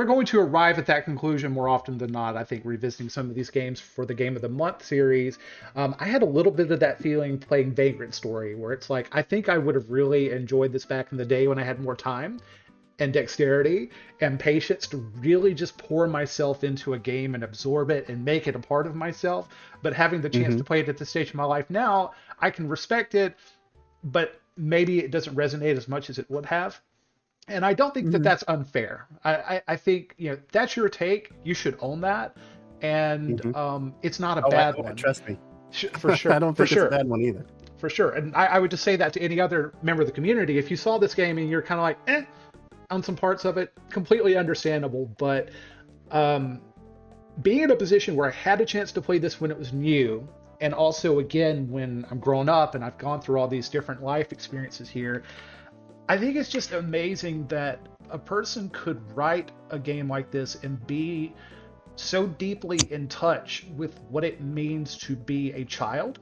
going to arrive at that conclusion more often than not. I think revisiting some of these games for the Game of the Month series. I had a little bit of that feeling playing Vagrant Story, where it's like, I think I would have really enjoyed this back in the day when I had more time and dexterity and patience to really just pour myself into a game and absorb it and make it a part of myself. But having the chance to play it at this stage of my life now, I can respect it, but maybe it doesn't resonate as much as it would have. And I don't think that that's unfair. I think, that's your take. You should own that. And it's not a bad one. Trust me. For sure. I don't for think it's sure. a bad one either. For sure. And I would just say that to any other member of the community. If you saw this game and you're kind of like, on some parts of it, completely understandable. But being in a position where I had a chance to play this when it was new, and also again when I'm grown up and I've gone through all these different life experiences here, I think it's just amazing that a person could write a game like this and be so deeply in touch with what it means to be a child.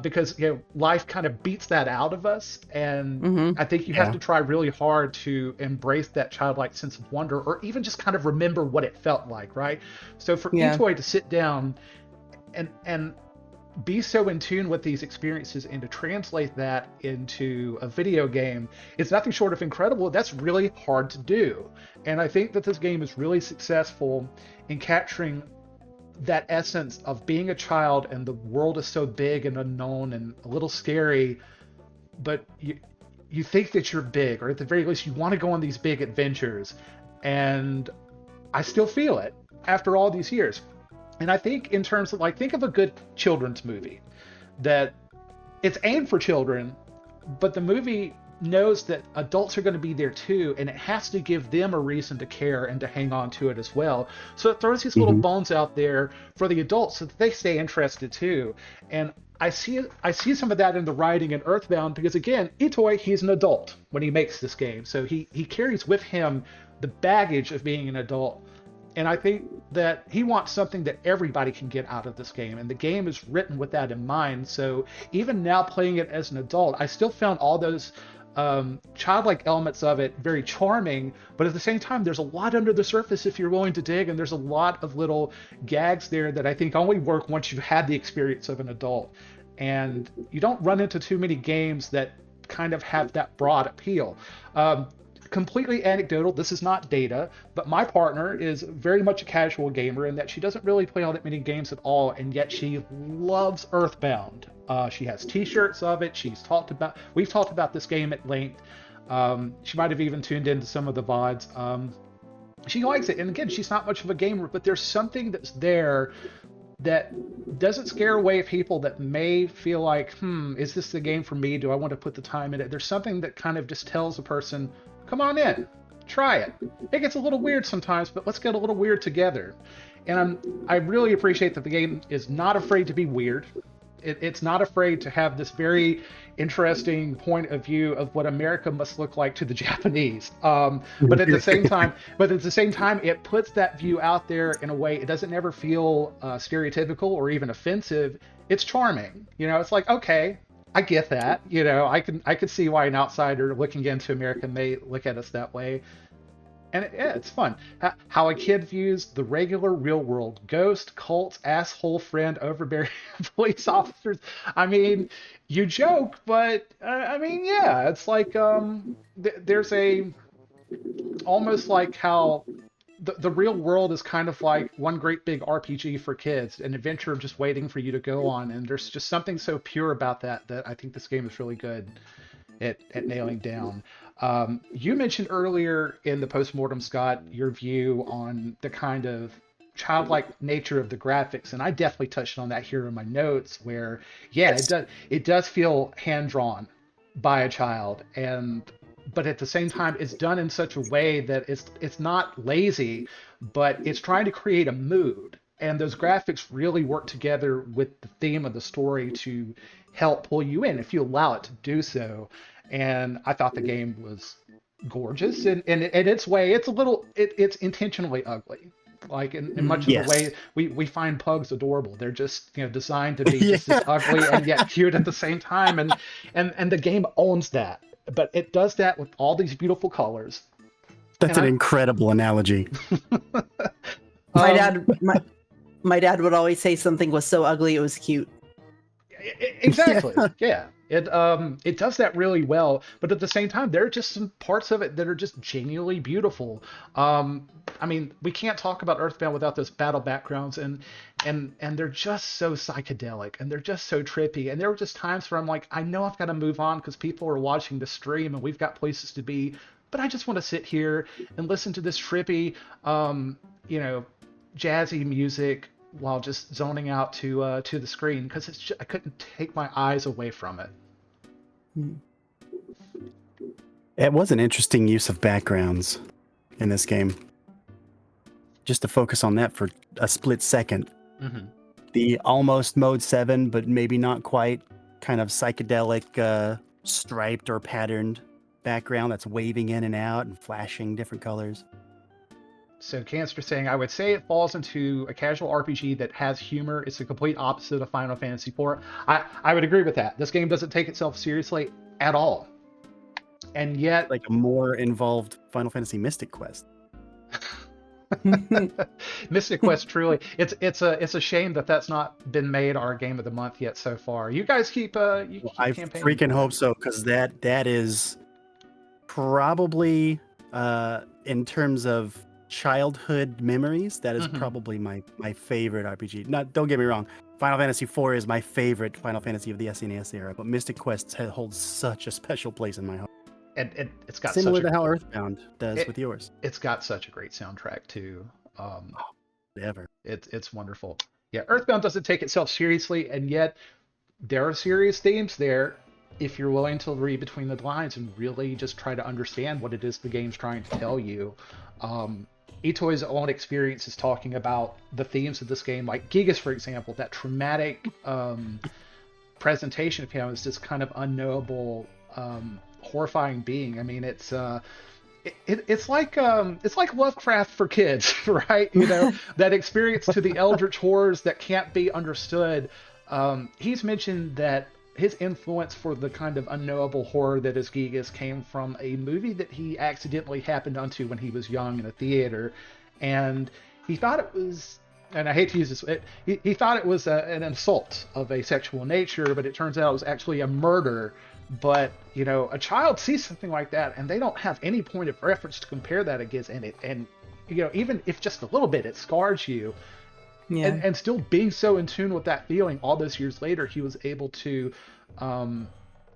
Because life kind of beats that out of us, and I think you have to try really hard to embrace that childlike sense of wonder, or even just kind of remember what it felt like, right? So for Itoy to sit down and be so in tune with these experiences and to translate that into a video game, it's nothing short of incredible. That's really hard to do, and I think that this game is really successful in capturing that essence of being a child, and the world is so big and unknown and a little scary, but you think that you're big, or at the very least you want to go on these big adventures. And I still feel it after all these years. And I think in terms of think of a good children's movie that it's aimed for children, but the movie knows that adults are going to be there too, and it has to give them a reason to care and to hang on to it as well. So it throws these little bones out there for the adults so that they stay interested too. And I see some of that in the writing in EarthBound, because again, Itoy, he's an adult when he makes this game, so he carries with him the baggage of being an adult. And I think that he wants something that everybody can get out of this game, and the game is written with that in mind. So even now playing it as an adult, I still found all those childlike elements of it, very charming, but at the same time, there's a lot under the surface if you're willing to dig, and there's a lot of little gags there that I think only work once you've had the experience of an adult. And you don't run into too many games that kind of have that broad appeal. Completely anecdotal, this is not data, but my partner is very much a casual gamer in that she doesn't really play all that many games at all, and yet she loves EarthBound. She has t-shirts of it. We've talked about this game at length. She might have even tuned into some of the VODs. She likes it, and again, she's not much of a gamer, but there's something that's there that doesn't scare away people that may feel like, is this the game for me? Do I want to put the time in it? There's something that kind of just tells a person, come on in, try it. It gets a little weird sometimes, but let's get a little weird together. And I really appreciate that the game is not afraid to be weird. It's not afraid to have this very interesting point of view of what America must look like to the Japanese. But at the same time, it puts that view out there in a way it doesn't ever feel stereotypical or even offensive. It's charming. It's like, okay, I get that. I can see why an outsider looking into America may look at us that way. And it's fun. How a kid views the regular real world. Ghost, cults, asshole friend, overbearing police officers. I mean, you joke, but yeah, it's like there's almost like how the real world is kind of like one great big RPG for kids, an adventure just waiting for you to go on. And there's just something so pure about that I think this game is really good at nailing down. You mentioned earlier in the Post-Mortem, Scott, your view on the kind of childlike nature of the graphics, and I definitely touched on that here in my notes, where it does feel hand-drawn by a child, but at the same time it's done in such a way that it's not lazy, but it's trying to create a mood, and those graphics really work together with the theme of the story to help pull you in if you allow it to do so. And I thought the game was gorgeous, and in its way, it's intentionally ugly. Like in much of the way we find pugs adorable. They're just designed to be just as ugly and yet cute at the same time, and the game owns that. But it does that with all these beautiful colors. That's an incredible analogy. My dad would always say something was so ugly it was cute. Exactly. Yeah. It does that really well, but at the same time, there are just some parts of it that are just genuinely beautiful. We can't talk about EarthBound without those battle backgrounds, and they're just so psychedelic, and they're just so trippy. And there were just times where I'm like, I know I've got to move on because people are watching the stream, and we've got places to be, but I just want to sit here and listen to this trippy, jazzy music while just zoning out to the screen, because I couldn't take my eyes away from it. It was an interesting use of backgrounds in this game. Just to focus on that for a split second. Mm-hmm. The almost Mode 7, but maybe not quite, kind of psychedelic, striped or patterned background that's waving in and out and flashing different colors. So Cancer saying, I would say it falls into a casual RPG that has humor. It's the complete opposite of Final Fantasy IV. I would agree with that. This game doesn't take itself seriously at all. And yet... like a more involved Final Fantasy Mystic Quest. Mystic Quest, truly. It's a shame that that's not been made our game of the month yet so far. You guys keep I freaking hope so, because that is probably, in terms of childhood memories, that is probably my favorite RPG. Don't get me wrong, Final Fantasy IV is my favorite Final Fantasy of the SNES era, but Mystic Quest holds such a special place in my heart. And it's got similar to how EarthBound does with yours. It's got such a great soundtrack too. Ever. It's wonderful. Yeah, EarthBound doesn't take itself seriously, and yet there are serious themes there if you're willing to read between the lines and really just try to understand what it is the game's trying to tell you. Itoi's own experience is talking about the themes of this game, like Gigas, for example, that traumatic presentation of him as this kind of unknowable, horrifying being. I mean, it's like Lovecraft for kids, right? That experience to the eldritch horrors that can't be understood. He's mentioned that his influence for the kind of unknowable horror that is Gigas came from a movie that he accidentally happened onto when he was young in a theater, and he thought it was, and I hate to use this, he thought it was an insult of a sexual nature, but it turns out it was actually a murder. But a child sees something like that, and they don't have any point of reference to compare that against, and even if just a little bit, it scars you. Yeah. And still being so in tune with that feeling all those years later, he was able to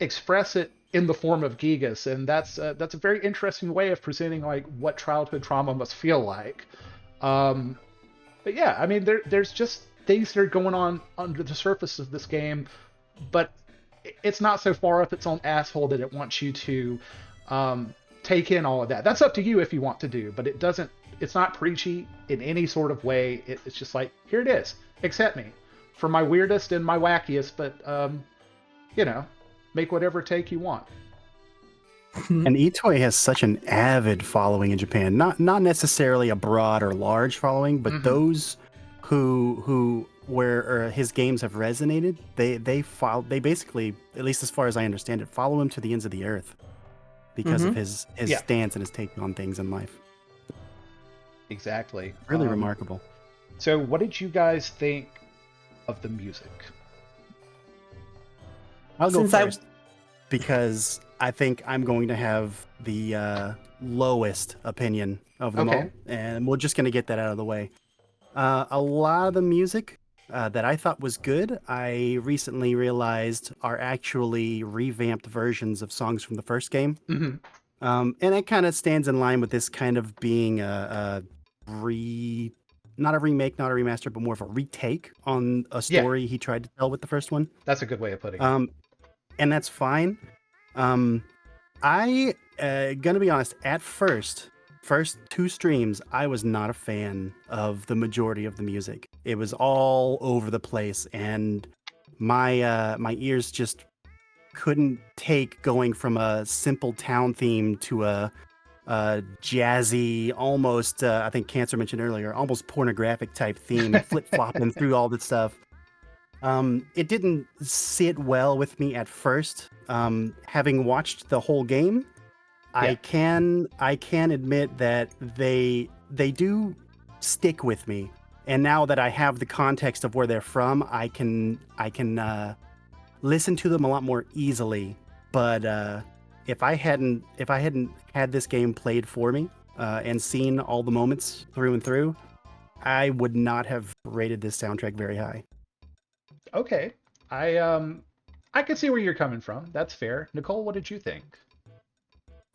express it in the form of Gigas, and that's a very interesting way of presenting like what childhood trauma must feel like. But yeah, I mean, there's just things that are going on under the surface of this game, but it's not so far up its own asshole that it wants you to take in all of that. That's up to you if you want to do, but it doesn't. It's not preachy in any sort of way. It's just like, here it is. Accept me for my weirdest and my wackiest, but make whatever take you want. And Itoi has such an avid following in Japan. Not necessarily a broad or large following, but those who where his games have resonated, they basically, at least as far as I understand it, follow him to the ends of the earth because of his stance and his take on things in life. Exactly. Really remarkable. So what did you guys think of the music? I'll go first because I think I'm going to have the lowest opinion of them all, and we're just going to get that out of the way. A lot of the music that I thought was good, I recently realized are actually revamped versions of songs from the first game. And it kind of stands in line with this kind of being not a remake, not a remaster, but more of a retake on a story he tried to tell with the first one. That's a good way of putting it. And that's fine. I gonna be honest, at first 2 streams, I was not a fan of the majority of the music. It was all over the place, and my ears just couldn't take going from a simple town theme to a jazzy, almost I think Cancer mentioned earlier, almost pornographic type theme, flip-flopping through all that stuff. It didn't sit well with me at first. Having watched the whole game, I can admit that they do stick with me. And now that I have the context of where they're from, I can listen to them a lot more easily. But if I hadn't had this game played for me and seen all the moments through and through, I would not have rated this soundtrack very high. Okay, I can see where you're coming from. That's fair. Nicole, what did you think?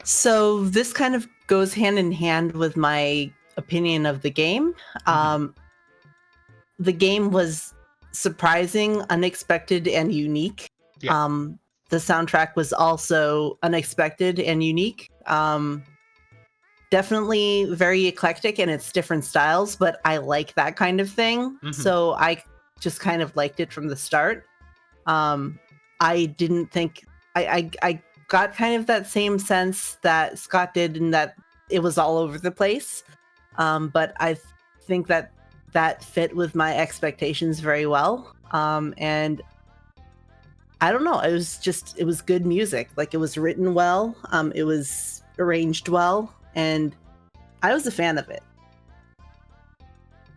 So this kind of goes hand in hand with my opinion of the game. The game was surprising, unexpected, and unique. The soundtrack was also unexpected and unique. Definitely very eclectic in its different styles, but I like that kind of thing. So I just kind of liked it from the start. I didn't think I got kind of that same sense that Scott did in that it was all over the place. But I think that fit with my expectations very well. And I don't know, it was good music. Like, it was written well, it was arranged well, and I was a fan of it.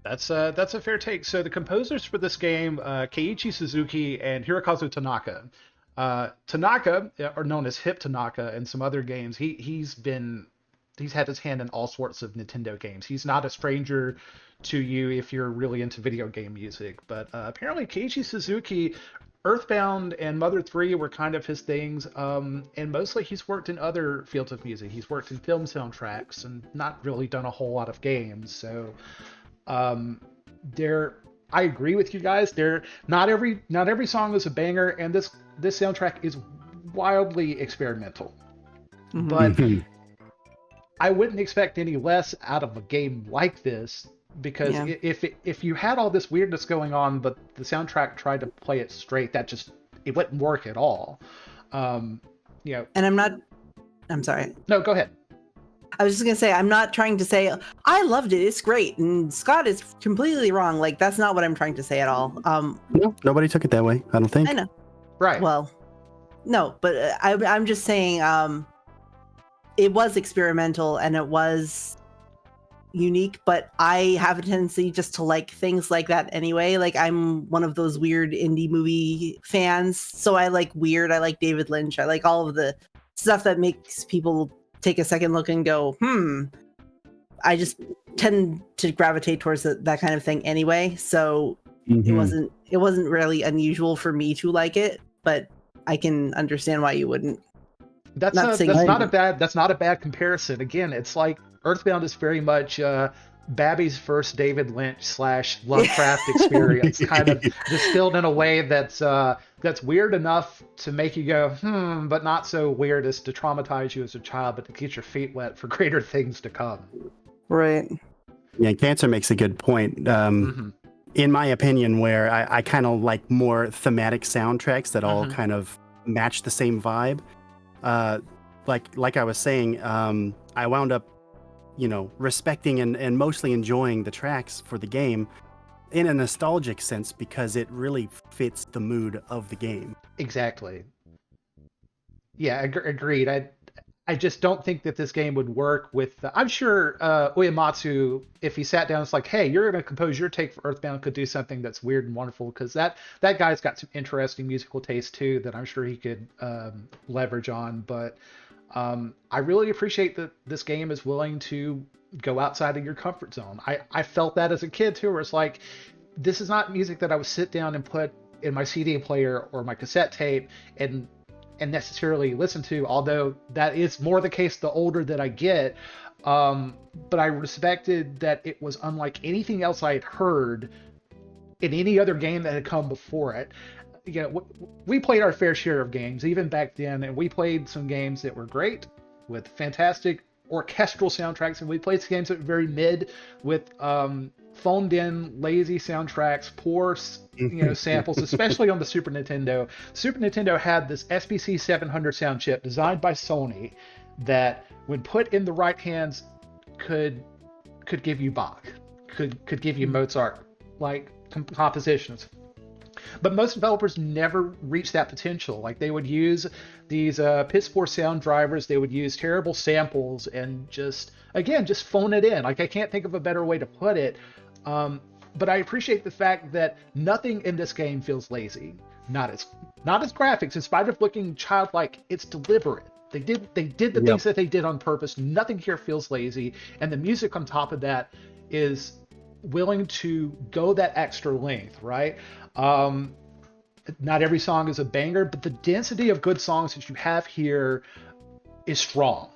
That's a fair take. So the composers for this game, Keiichi Suzuki and Hirokazu Tanaka. Tanaka, or known as Hip Tanaka in some other games, he's had his hand in all sorts of Nintendo games. He's not a stranger to you if you're really into video game music. But apparently Keiichi Suzuki, EarthBound and Mother 3 were kind of his things, and mostly he's worked in other fields of music. He's worked in film soundtracks and not really done a whole lot of games. So I agree with you guys. Not every song is a banger, and this soundtrack is wildly experimental. But I wouldn't expect any less out of a game like this, because if you had all this weirdness going on, but the soundtrack tried to play it straight, it wouldn't work at all. And I'm sorry. No, go ahead. I was just going to say, I'm not trying to say, I loved it, it's great, and Scott is completely wrong. Like, that's not what I'm trying to say at all. No, nobody took it that way, I don't think. I know. Right. Well, No, but I'm just saying, it was experimental and it was unique, but I have a tendency just to like things like that anyway. Like I'm one of those weird indie movie fans, so I like weird. I like David Lynch. I like all of the stuff that makes people take a second look and go, I just tend to gravitate towards that kind of thing anyway. So it Mhm. wasn't really unusual for me to like it, but I can understand why you wouldn't. Not saying That's you I, not a wouldn't. bad comparison. Again, it's like Earthbound is very much Babby's first David Lynch slash Lovecraft experience, kind of distilled in a way that's weird enough to make you go but not so weird as to traumatize you as a child, but to get your feet wet for greater things to come. Right. yeah, Cancer makes a good point. Hmm. In my opinion, where I kind of like more thematic soundtracks that all Hmm. kind of match the same vibe. Uh, like I was saying, I wound up, respecting and mostly enjoying the tracks for the game in a nostalgic sense because it really fits the mood of the game. Exactly. Yeah, agreed. I just don't think that this game would work with. I'm sure Uematsu, if he sat down, it's like, hey, you're going to compose your take for Earthbound, could do something that's weird and wonderful because that guy's got some interesting musical taste too that I'm sure he could leverage on. But I really appreciate that this game is willing to go outside of your comfort zone. I felt that as a kid too, where it's like, this is not music that I would sit down and put in my CD player or my cassette tape and necessarily listen to, although that is more the case the older that I get. But I respected that it was unlike anything else I had heard in any other game that had come before it. You know, we played our fair share of games even back then, and we played some games that were great with fantastic orchestral soundtracks, and we played some games that were very mid with phoned in lazy soundtracks, poor samples, especially on the Super Nintendo. Super Nintendo had this SBC 700 sound chip designed by Sony that, when put in the right hands, could give you Bach, could give you Mozart like compositions. But most developers never reach that potential. Like they would use these piss-poor sound drivers, they would use terrible samples, and just phone it in. Like I can't think of a better way to put it. But I appreciate the fact that nothing in this game feels lazy. Not as graphics, in spite of looking childlike, it's deliberate. They did the Yep. things that they did on purpose. Nothing here feels lazy, and the music on top of that is willing to go that extra length, right? Um, Not every song is a banger, but the density of good songs that you have here is strong.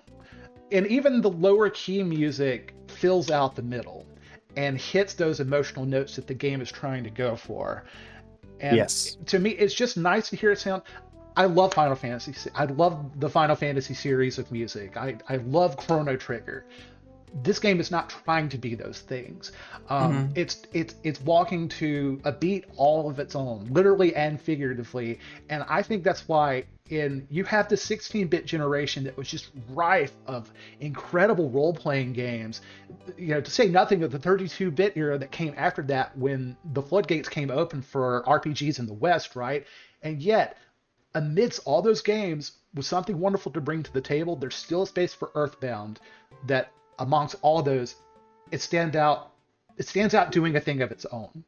And even the lower key music fills out the middle and hits those emotional notes that the game is trying to go for. And Yes. to me, it's just nice to hear it sound. I love Final Fantasy. I love the Final Fantasy series of music. I love Chrono Trigger. This game is not trying to be those things. Mhm. It's walking to a beat all of its own, literally and figuratively. And I think that's why you have the 16-bit generation that was just rife of incredible role-playing games. To say nothing of the 32-bit era that came after that, when the floodgates came open for RPGs in the West, right? And yet, amidst all those games, with something wonderful to bring to the table, there's still a space for Earthbound that, amongst all those, it stands out. It stands out doing a thing of its own.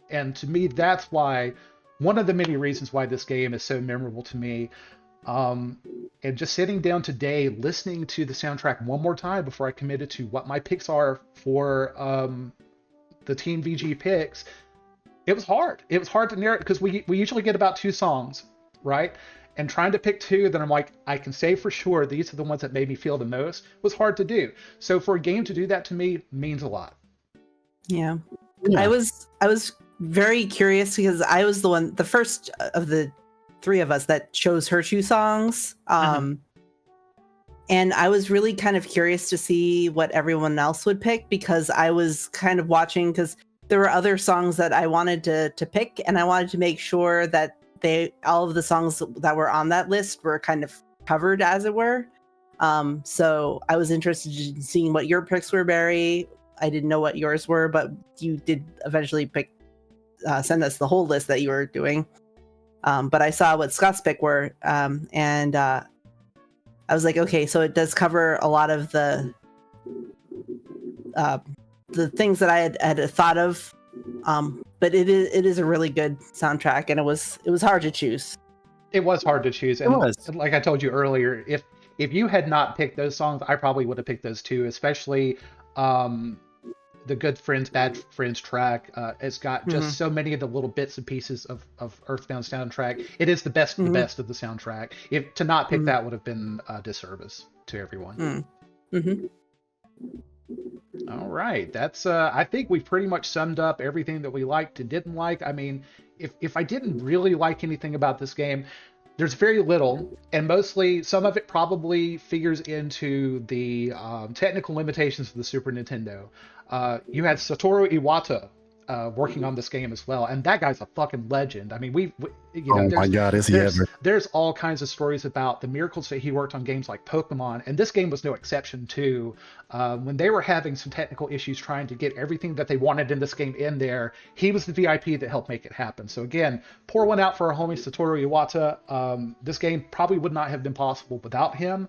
And to me, that's why one of the many reasons why this game is so memorable to me. Um, and just sitting down today, listening to the soundtrack one more time before I committed to what my picks are for the Team VG picks, it was hard. It was hard to narrow because we usually get about two songs, right? And trying to pick two that I'm like, I can say for sure these are the ones that made me feel the most was hard to do. So for a game to do that to me means a lot. Yeah. I Yeah. was very curious because I was the first of the three of us that chose her two songs. Mm-hmm. And I was really kind of curious to see what everyone else would pick because I was kind of watching because there were other songs that I wanted to pick, and I wanted to make sure that all of the songs that were on that list were kind of covered, as it were. So I was interested in seeing what your picks were, Barry. I didn't know what yours were, but you did eventually send us the whole list that you were doing. But I saw what Scott's pick were, and I was like, okay, so it does cover a lot of the things that I had thought of. But it is a really good soundtrack, and it was hard to choose. It was hard to choose, and like I told you earlier, if you had not picked those songs, I probably would have picked those too, especially the Good Friends, Bad Friends track. It's got just so many of the little bits and pieces of EarthBound soundtrack. It is the best of the best of the soundtrack. If to not pick that would have been a disservice to everyone. All right, that's I think we've pretty much summed up everything that we liked and didn't like. I mean, if I didn't really like anything about this game, there's very little, and mostly some of it probably figures into the technical limitations of the Super Nintendo. You had Satoru Iwata working on this game as well, and that guy's a fucking legend. I mean, oh my god, is he ever? There's all kinds of stories about the miracles that he worked on games like Pokemon, and this game was no exception too. When they were having some technical issues trying to get everything that they wanted in this game in there, he was the VIP that helped make it happen. So again, pour one out for our homie Satoru Iwata. This game probably would not have been possible without him.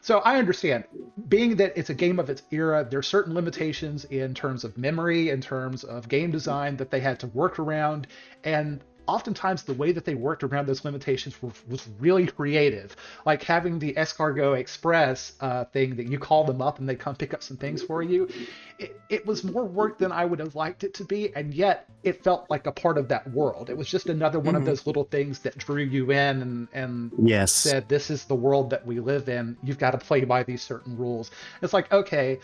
So I understand, being that it's a game of its era, there are certain limitations in terms of memory, in terms of game design that they had to work around, and oftentimes the way that they worked around those limitations was really creative. Like having the Escargot Express thing that you call them up and they come pick up some things for you. It was more work than I would have liked it to be, and yet it felt like a part of that world. It was just another one of those little things that drew you in and said, this is the world that we live in. You've got to play by these certain rules. It's like, okay,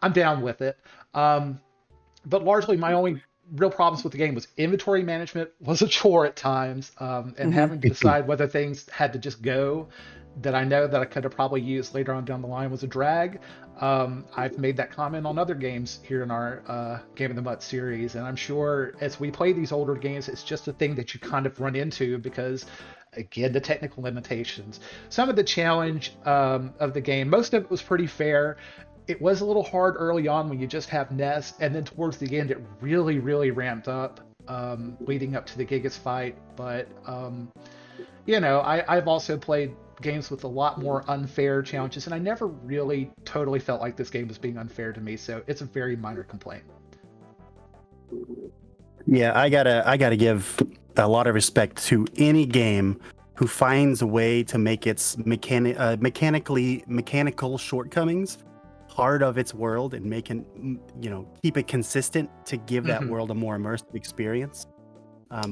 I'm down with it. But largely my only real problems with the game was inventory management was a chore at times, and having to decide whether things had to just go that I know that I could have probably used later on down the line was a drag. I've made that comment on other games here in our Game of the Month series, and I'm sure as we play these older games, it's just a thing that you kind of run into because, again, the technical limitations. Some of the challenge of the game, most of it was pretty fair. It was a little hard early on when you just have Ness, and then towards the end it really, really ramped up leading up to the Gigas fight. But, I've also played games with a lot more unfair challenges, and I never really totally felt like this game was being unfair to me, so it's a very minor complaint. Yeah, I gotta give a lot of respect to any game who finds a way to make its mechanical shortcomings part of its world and keep it consistent to give that world a more immersive experience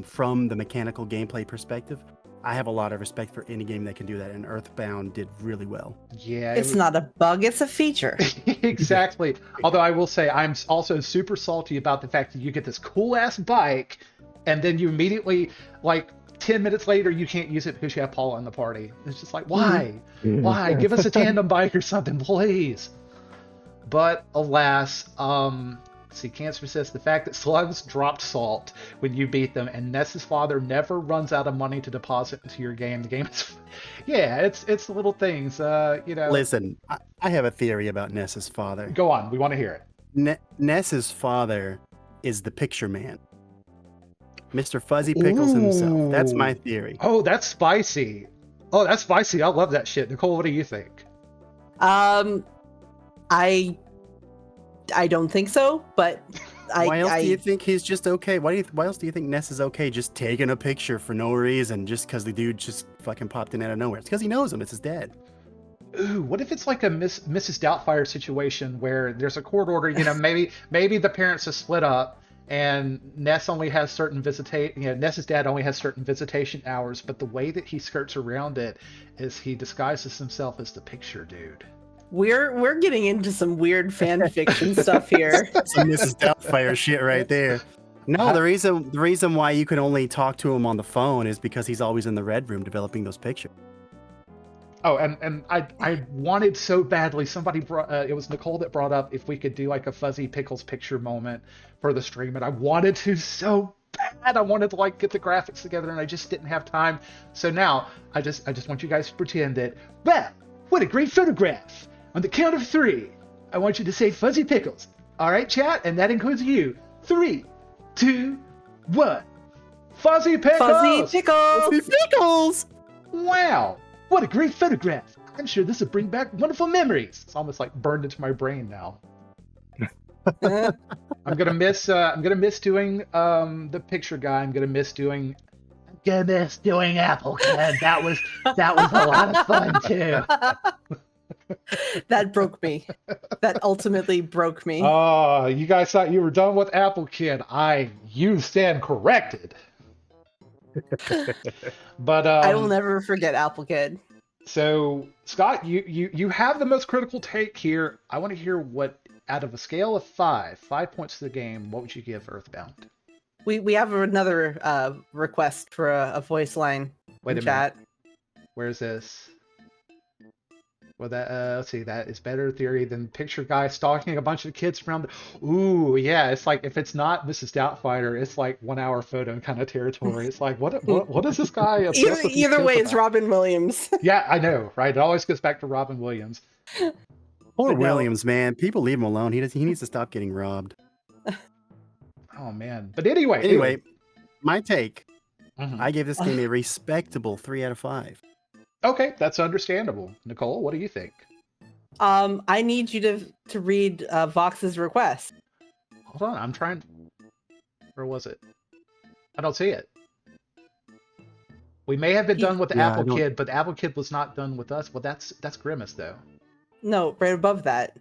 from the mechanical gameplay perspective. I have a lot of respect for any game that can do that, and EarthBound did really well. Yeah, it's not a bug, it's a feature. Exactly. Although I will say I'm also super salty about the fact that you get this cool ass bike and then you immediately, like 10 minutes later, you can't use it because you have Paula in the party. It's just like, why? Why? Give us a tandem bike or something, please. But alas, Cancer says the fact that slugs dropped salt when you beat them, and Ness's father never runs out of money to deposit into your game. The game is, it's the little things, Listen, I have a theory about Ness's father. Go on, we want to hear it. Ness's father is the picture man, Mr. Fuzzy Pickles himself. That's my theory. Oh, that's spicy. I love that shit. Nicole, what do you think? I don't think so, but why else do you think he's just okay? Why else do you think Ness is okay just taking a picture for no reason, just because the dude just fucking popped in out of nowhere? It's because he knows him. It's his dad. Ooh, what if it's like a Mrs. Doubtfire situation where there's a court order? Maybe the parents are split up, and Ness only has certain Ness's dad only has certain visitation hours, but the way that he skirts around it is he disguises himself as the picture dude. We're getting into some weird fan fiction stuff here. Some Mrs. Doubtfire shit right there. No, the reason why you can only talk to him on the phone is because he's always in the red room developing those pictures. Oh, and I wanted so badly, somebody brought, it was Nicole that brought up if we could do like a Fuzzy Pickles picture moment for the stream, and I wanted to so bad. I wanted to get the graphics together, and I just didn't have time. So now I just want you guys to pretend that, wow, what a great photograph. On the count of 3, I want you to say Fuzzy Pickles. All right, chat? And that includes you. 3, 2, 1. Fuzzy Pickles! Fuzzy Pickles! Pickles! Wow, what a great photograph! I'm sure this will bring back wonderful memories. It's almost like burned into my brain now. I'm gonna miss doing the picture guy. I'm gonna miss doing Apple Kid. That was a lot of fun too. That broke me. That ultimately broke me. Oh, you guys thought you were done with Apple Kid. You stand corrected. But I will never forget Apple Kid. So Scott, you have the most critical take here. I want to hear what, out of a scale of 5 points to the game, what would you give EarthBound? We have another request for a voice line. Wait in a chat. minute. Where's this? Well, that let's see. That is better theory than picture guy stalking a bunch of kids around. Ooh, yeah. It's like, if it's not Mrs. Doubtfire, it's like 1 hour photo kind of territory. It's like, what is this guy obsessed with these Either kids way, it's about? Robin Williams. Yeah, I know, right? It always goes back to Robin Williams. Poor But no. Williams, man. People leave him alone. He needs to stop getting robbed. Oh man. But anyway. Anyway, my take. Mhm. I gave this game a respectable 3 out of 5. Okay, that's understandable. Nicole, what do you think? I need you to read Vox's request. Hold on, I'm trying. Where was it? I don't see it. We may have been done with the Yeah, Apple Kid, but the Apple Kid was not done with us. Well, that's Grimace though. No, right above that.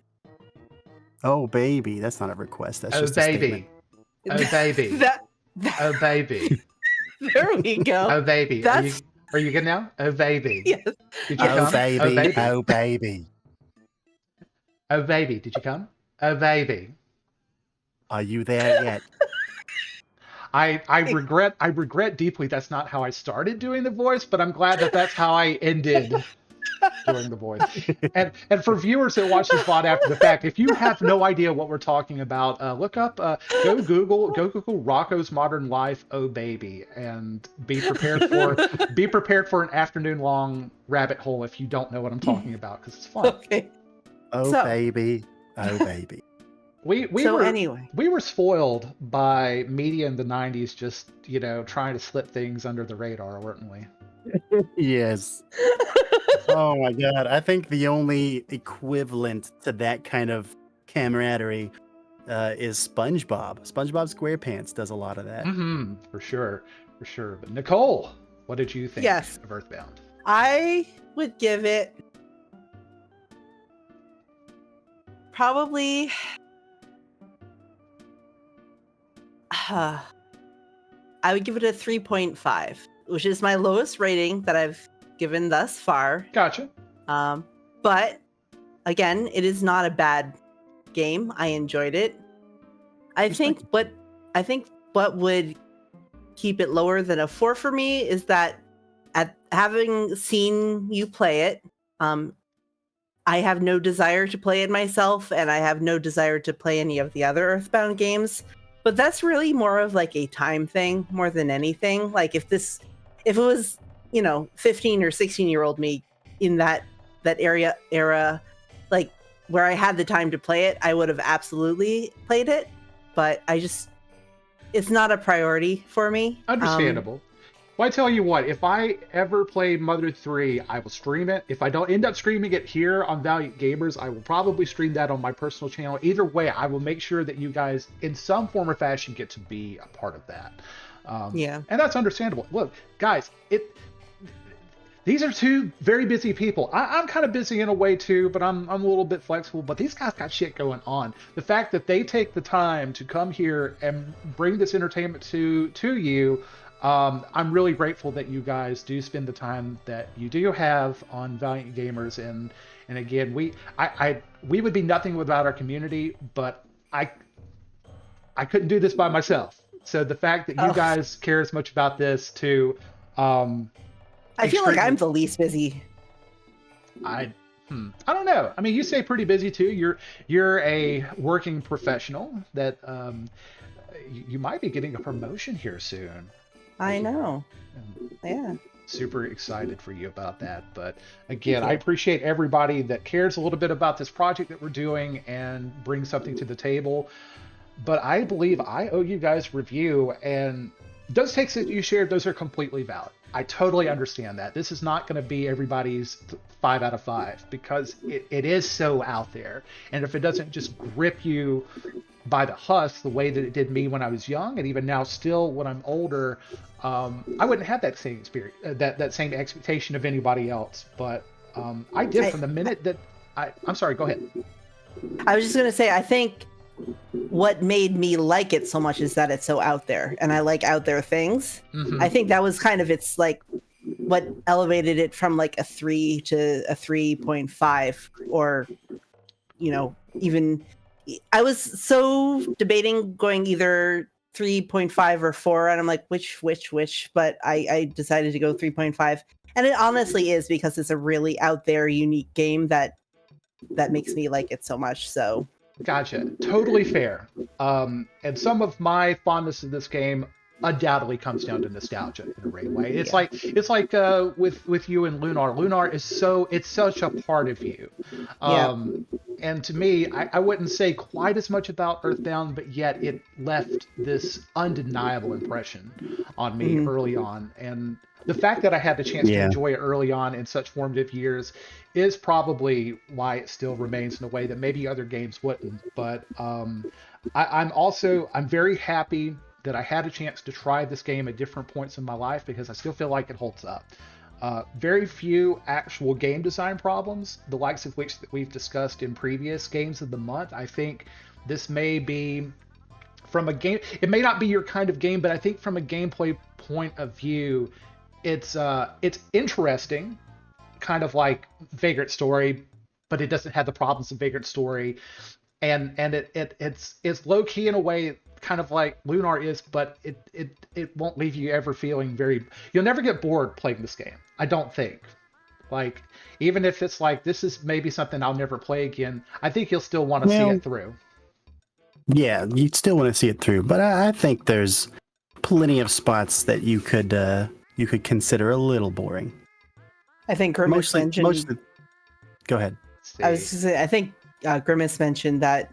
Oh baby, that's not a request. That's Oh just a statement. baby. Oh baby. That, Oh baby. there we go. Oh baby. That's- Are you good now? Oh baby. Yes. Did you Oh come? baby, Oh baby. oh baby. Oh baby. Did you come? Oh baby. Are you there yet? I regret deeply that's not how I started doing the voice, but I'm glad that that's how I ended doing the voice. And for viewers that watch this VOD after the fact, if you have no idea what we're talking about, look up, go Google Rocco's Modern Life, Oh Baby, and be prepared for an afternoon long rabbit hole if you don't know what I'm talking about, because it's fun. Okay. Oh So- baby, oh baby. We Anyway, we were spoiled by media in the 90s, just trying to slip things under the radar, weren't we? Yes. Oh my god. I think the only equivalent to that kind of camaraderie is SpongeBob. SpongeBob SquarePants does a lot of that. Mm-hmm. For sure. But Nicole, what did you think Yes. of EarthBound? I would give it probably I would give it a 3.5, which is my lowest rating that I've given thus far. Gotcha. But again, it is not a bad game. I enjoyed it. I think what would keep it lower than a 4 for me is that at having seen you play it, I have no desire to play it myself, and I have no desire to play any of the other EarthBound games. But that's really more of like a time thing more than anything. Like if it was, 15 or 16-year-old me in that era, like where I had the time to play it, I would have absolutely played it. But it's not a priority for me. Understandable. Well, I tell you what, if I ever play Mother 3, I will stream it. If I don't end up streaming it here on Valiant Gamers, I will probably stream that on my personal channel. Either way, I will make sure that you guys, in some form or fashion, get to be a part of that. Yeah. And that's understandable. Look, guys, these are two very busy people. I'm kind of busy in a way too, but I'm a little bit flexible. But these guys got shit going on. The fact that they take the time to come here and bring this entertainment to you, I'm really grateful that you guys do spend the time that you do have on Valiant Gamers. And again, we would be nothing without our community, but I couldn't do this by myself. So the fact that you guys care as much about this too, I feel like I'm the least busy. I don't know. I mean, you say pretty busy too. You're a working professional that you might be getting a promotion here soon. I know. And Yeah. super excited for you about that. But again, I appreciate everybody that cares a little bit about this project that we're doing and brings something to the table. But I believe I owe you guys a review, and those takes that you shared, those are completely valid. I totally understand that. This is not going to be everybody's 5 out of 5 because it is so out there. And if it doesn't just grip you by the husk the way that it did me when I was young, and even now still when I'm older, I wouldn't have that same experience, that same expectation of anybody else. But I did from the minute that I'm sorry, go ahead. I was just going to say, I think what made me like it so much is that it's so out there, and I like out there things. Mm-hmm. I think that was kind of its like what elevated it from like a 3 to a 3.5, or even I was so debating going either 3.5 or 4, and I'm like which, but I decided to go 3.5, and it honestly is because it's a really out there, unique game that makes me like it so much. So Gotcha. Totally fair. And some of my fondness of this game undoubtedly comes down to nostalgia in a great way. It's like with you and Lunar. Lunar is it's such a part of you. And to me, I wouldn't say quite as much about EarthBound, but yet it left this undeniable impression on me early on. And the fact that I had the chance to enjoy it early on in such formative years is probably why it still remains in a way that maybe other games wouldn't. But I'm very happy that I had a chance to try this game at different points in my life because I still feel like it holds up. Very few actual game design problems, the likes of which that we've discussed in previous games of the month. I think this may be from a game. It may not be your kind of game, but I think from a gameplay point of view, it's interesting, kind of like Vagrant Story, but it doesn't have the problems of Vagrant Story, and it's low key in a way, kind of like Lunar is, but it won't leave you ever feeling you'll never get bored playing this game, I don't think. Like, even if it's like, this is maybe something I'll never play again, I think you'll still want to see it through. Yeah, you'd still want to see it through, but I think there's plenty of spots that you could consider a little boring. I think Grimace mentioned. Go ahead. I was just say, I think Grimace mentioned that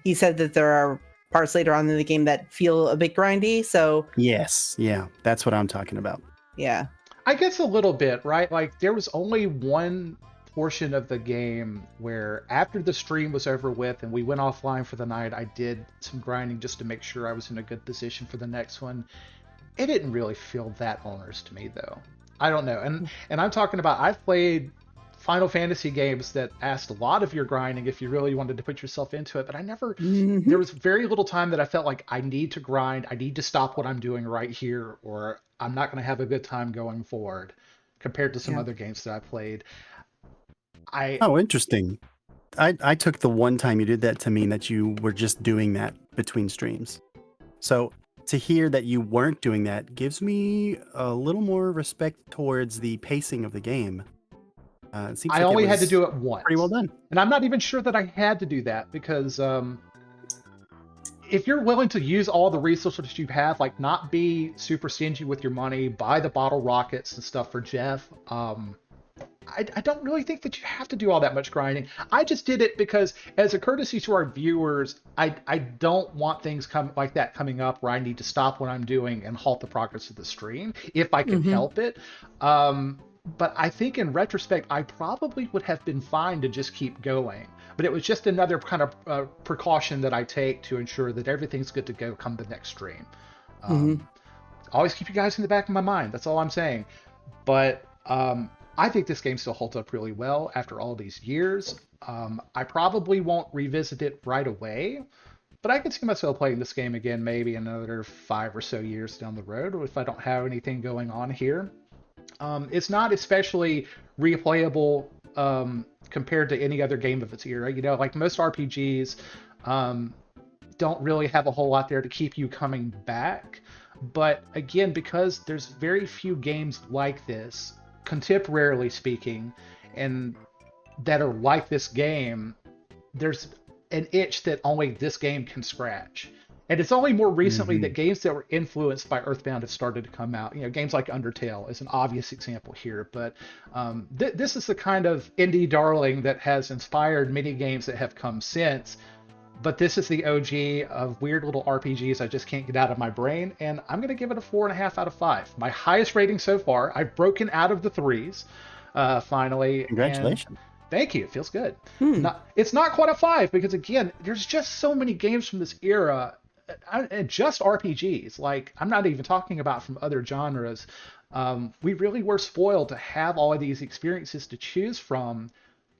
he said that there are parts later on in the game that feel a bit grindy. So yes, yeah, that's what I'm talking about. Yeah, I guess a little bit, right? Like, there was only one portion of the game where after the stream was over with and we went offline for the night, I did some grinding just to make sure I was in a good position for the next one. It didn't really feel that onerous to me, though. I don't know. And I'm talking about, I've played Final Fantasy games that asked a lot of your grinding if you really wanted to put yourself into it, but I never, there was very little time that I felt like I need to grind, I need to stop what I'm doing right here, or I'm not going to have a good time going forward, compared to some other games that I played. Oh, interesting. I took the one time you did that to mean that you were just doing that between streams. So to hear that you weren't doing that gives me a little more respect towards the pacing of the game. It seems I like only had to do it once. Pretty well done. And I'm not even sure that I had to do that because if you're willing to use all the resources you have, like not be super stingy with your money, buy the bottle rockets and stuff for Jeff, I don't really think that you have to do all that much grinding. I just did it because, as a courtesy to our viewers, I don't want things like that coming up where I need to stop what I'm doing and halt the progress of the stream if I can help it. But I think in retrospect, I probably would have been fine to just keep going. But it was just another kind of precaution that I take to ensure that everything's good to go come the next stream. Always keep you guys in the back of my mind. That's all I'm saying. But I think this game still holds up really well after all these years. I probably won't revisit it right away, but I can see myself playing this game again maybe another 5 or so years down the road, or if I don't have anything going on here. It's not especially replayable compared to any other game of its era. You know, like most RPGs don't really have a whole lot there to keep you coming back. But again, because there's very few games like this, contemporarily speaking, and that are like this game, there's an itch that only this game can scratch. And it's only more recently that games that were influenced by EarthBound have started to come out. You know, games like Undertale is an obvious example here, but this is the kind of indie darling that has inspired many games that have come since. but this is the OG of weird little RPGs I just can't get out of my brain, and I'm going to give it a 4.5 out of 5. My highest rating so far. I've broken out of the threes, finally, and Congratulations. thank you. It feels good. Hmm. It's not quite a 5 because, again, there's just so many games from this era, and just RPGs. Like, I'm not even talking about from other genres. We really were spoiled to have all of these experiences to choose from.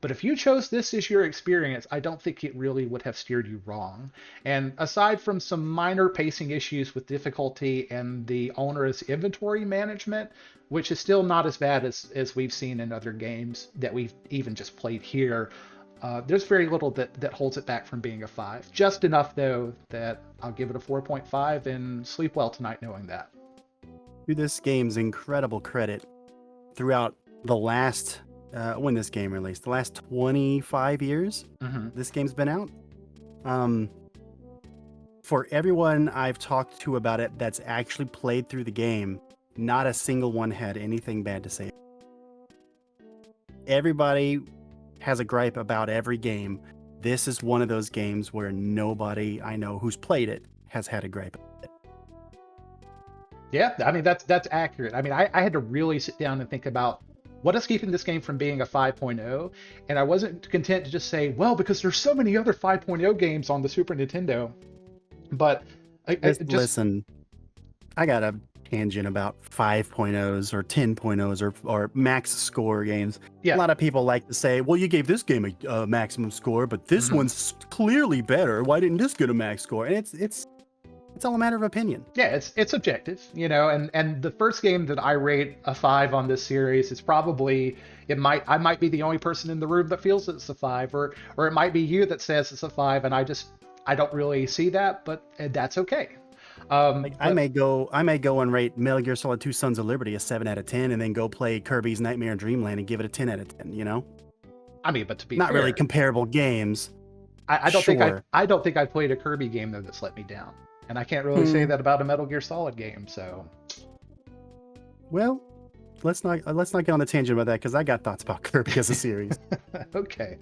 But if you chose this as your experience, I don't think it really would have steered you wrong. And aside from some minor pacing issues with difficulty and the onerous inventory management, which is still not as bad as we've seen in other games that we've even just played here, there's very little that holds it back from being a 5. Just enough, though, that I'll give it a 4.5 and sleep well tonight knowing that. To this game's incredible credit, throughout the last when this game released, the last 25 years this game's been out. For everyone I've talked to about it that's actually played through the game, not a single one had anything bad to say. Everybody has a gripe about every game. This is one of those games where nobody I know who's played it has had a gripe about it. Yeah, I mean, that's accurate. I mean, I had to really sit down and think about what is keeping this game from being a 5.0, and I wasn't content to just say, well, because there's so many other 5.0 games on the Super Nintendo. But Listen, I got a tangent about 5.0s or 10.0s or max score games. Yeah. A lot of people like to say, well, you gave this game a maximum score, but this one's clearly better. Why didn't this get a max score? And it's all a matter of opinion. Yeah, it's objective, you know, and the first game that I rate a 5 on this series is probably, I might be the only person in the room that feels it's a 5, or it might be you that says it's a 5, and I don't really see that, but that's okay. I may go and rate Metal Gear Solid 2 Sons of Liberty a 7 out of 10, and then go play Kirby's Nightmare in Dreamland and give it a 10 out of 10, you know? I mean, but to be not fair, really comparable games. I don't Sure. I don't think I played a Kirby game though that's let me down. And I can't really say that about a Metal Gear Solid game, so. Well, let's not get on the tangent about that because I got thoughts about Kirby as a series. Okay.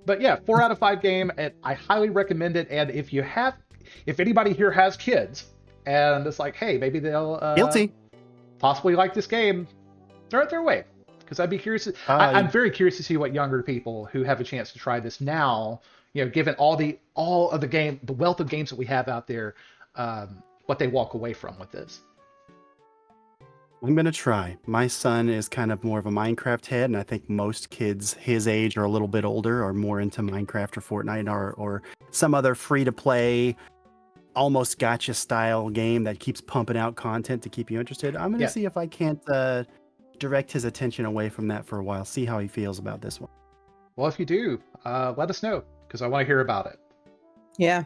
But yeah, 4 out of 5 game, and I highly recommend it. And if anybody here has kids, and it's like, hey, maybe they'll Guilty. possibly like this game, throw it their way. Because I'd be curious. I'm very curious to see what younger people who have a chance to try this now, you know, given all of the wealth of games that we have out there, what they walk away from with this. I'm going to try. My son is kind of more of a Minecraft head, and I think most kids his age or a little bit older are more into Minecraft or Fortnite or some other free-to-play, almost gotcha style game that keeps pumping out content to keep you interested. I'm going to see if I can't direct his attention away from that for a while, see how he feels about this one. Well, if you do, let us know, because I want to hear about it. Yeah.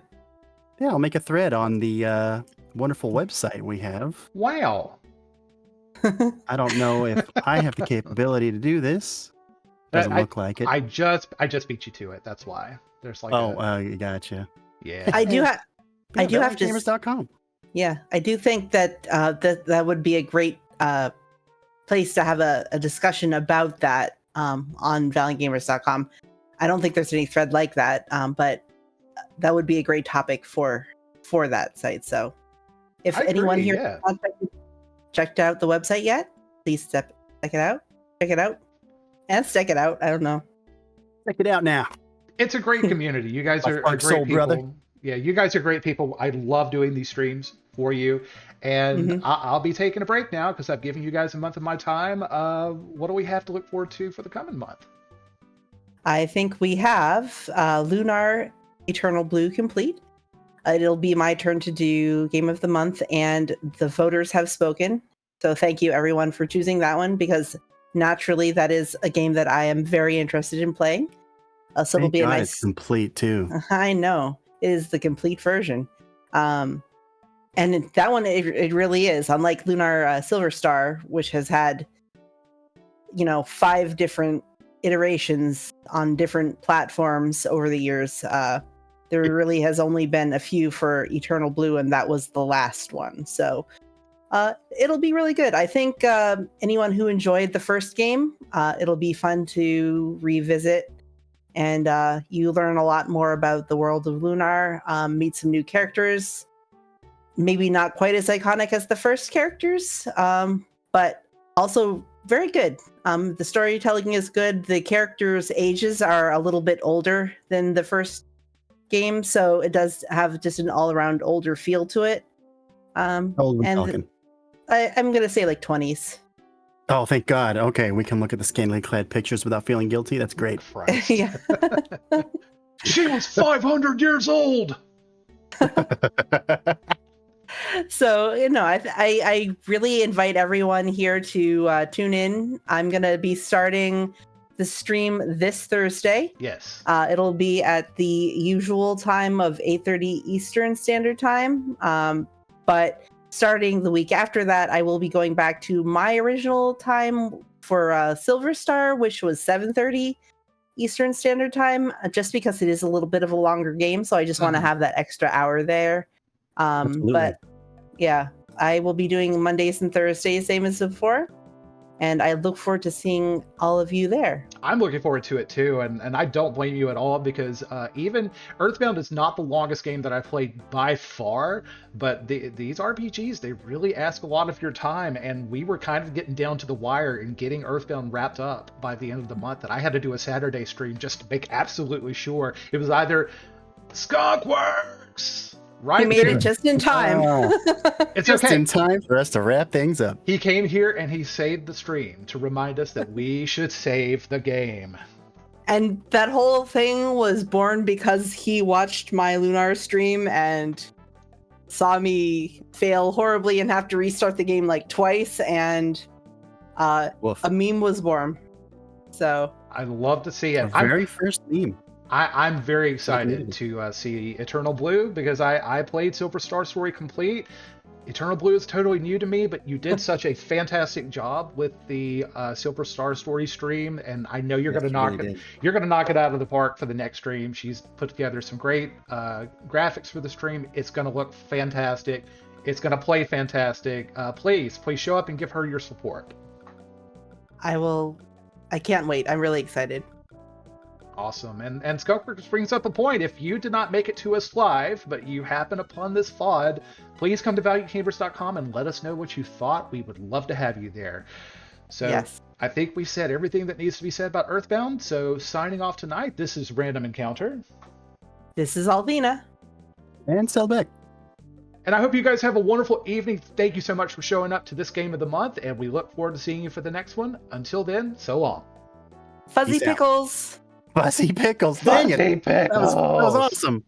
Yeah, I'll make a thread on the wonderful website we have. Wow. I don't know if I have the capability to do this. Doesn't look like it. I just beat you to it. That's why. There's like gotcha. Yeah. I do have to. Gamers.com. Yeah, I do think that that would be a great place to have a discussion about that on valiantgamers.com. I don't think there's any thread like that, but that would be a great topic for that site. So if anyone here checked out the website yet, please check it out. Check it out. I don't know. Check it out now. It's a great community. You guys are great soul people. brother. Yeah, you guys are great people. I love doing these streams for you. And I'll be taking a break now because I've given you guys a month of my time. What do we have to look forward to for the coming month? I think we have Lunar Eternal Blue complete. It'll be my turn to do Game of the Month, and the voters have spoken. So thank you, everyone, for choosing that one, because naturally that is a game that I am very interested in playing. So it'll be a nice... It's complete, too. I know. It is the complete version. And that one, it really is. Unlike Lunar Silver Star, which has had, 5 different iterations on different platforms over the years, there really has only been a few for Eternal Blue, and that was the last one. So it'll be really good. I think anyone who enjoyed the first game, it'll be fun to revisit and you learn a lot more about the world of Lunar, meet some new characters. Maybe not quite as iconic as the first characters, but also very good. The storytelling is good. The characters' ages are a little bit older than the first game, so it does have just an all-around older feel to it. How old are we And talking? I'm gonna say like 20s. Oh, thank God. Okay, we can look at the scantily clad pictures without feeling guilty. That's great. Christ. Yeah. She was 500 years old. So, I really invite everyone here to tune in. I'm going to be starting the stream this Thursday. Yes. It'll be at the usual time of 8:30 Eastern Standard Time. But starting the week after that, I will be going back to my original time for Silver Star, which was 7:30 Eastern Standard Time, just because it is a little bit of a longer game. So I just want to have that extra hour there. Absolutely. But yeah, I will be doing Mondays and Thursdays, same as before. And I look forward to seeing all of you there. I'm looking forward to it too, and I don't blame you at all, because even EarthBound is not the longest game that I've played by far, but these RPGs, they really ask a lot of your time, and we were kind of getting down to the wire and getting EarthBound wrapped up by the end of the month, that I had to do a Saturday stream just to make absolutely sure it was either Skunkworks! Right, He made it just in time. It's Just okay. in time for us to wrap things up. He came here and he saved the stream to remind us that we should save the game. And that whole thing was born because he watched my Lunar stream and saw me fail horribly and have to restart the game like twice, and Woof. a meme was born. So I'd love to see it. Our very first meme. I'm very excited to see Eternal Blue, because I played Silver Star Story Complete. Eternal Blue is totally new to me, but you did such a fantastic job with the Silver Star Story stream, and I know you're going to knock it. You're going to knock it out of the park for the next stream. She's put together some great graphics for the stream. It's going to look fantastic. It's going to play fantastic. Please show up and give her your support. I will. I can't wait. I'm really excited. Awesome. And Skunkworks brings up a point. If you did not make it to us live, but you happen upon this VOD, please come to ValiantGamers.com and let us know what you thought. We would love to have you there. So Yes. I think we said everything that needs to be said about EarthBound. So signing off tonight, this is Random Encounter. This is Alvina. And Selbek. And I hope you guys have a wonderful evening. Thank you so much for showing up to this game of the month, and we look forward to seeing you for the next one. Until then, so long. Fuzzy Peace out. Pickles. Fuzzy Pickles. Dang it. Fuzzy Pickles. That was awesome.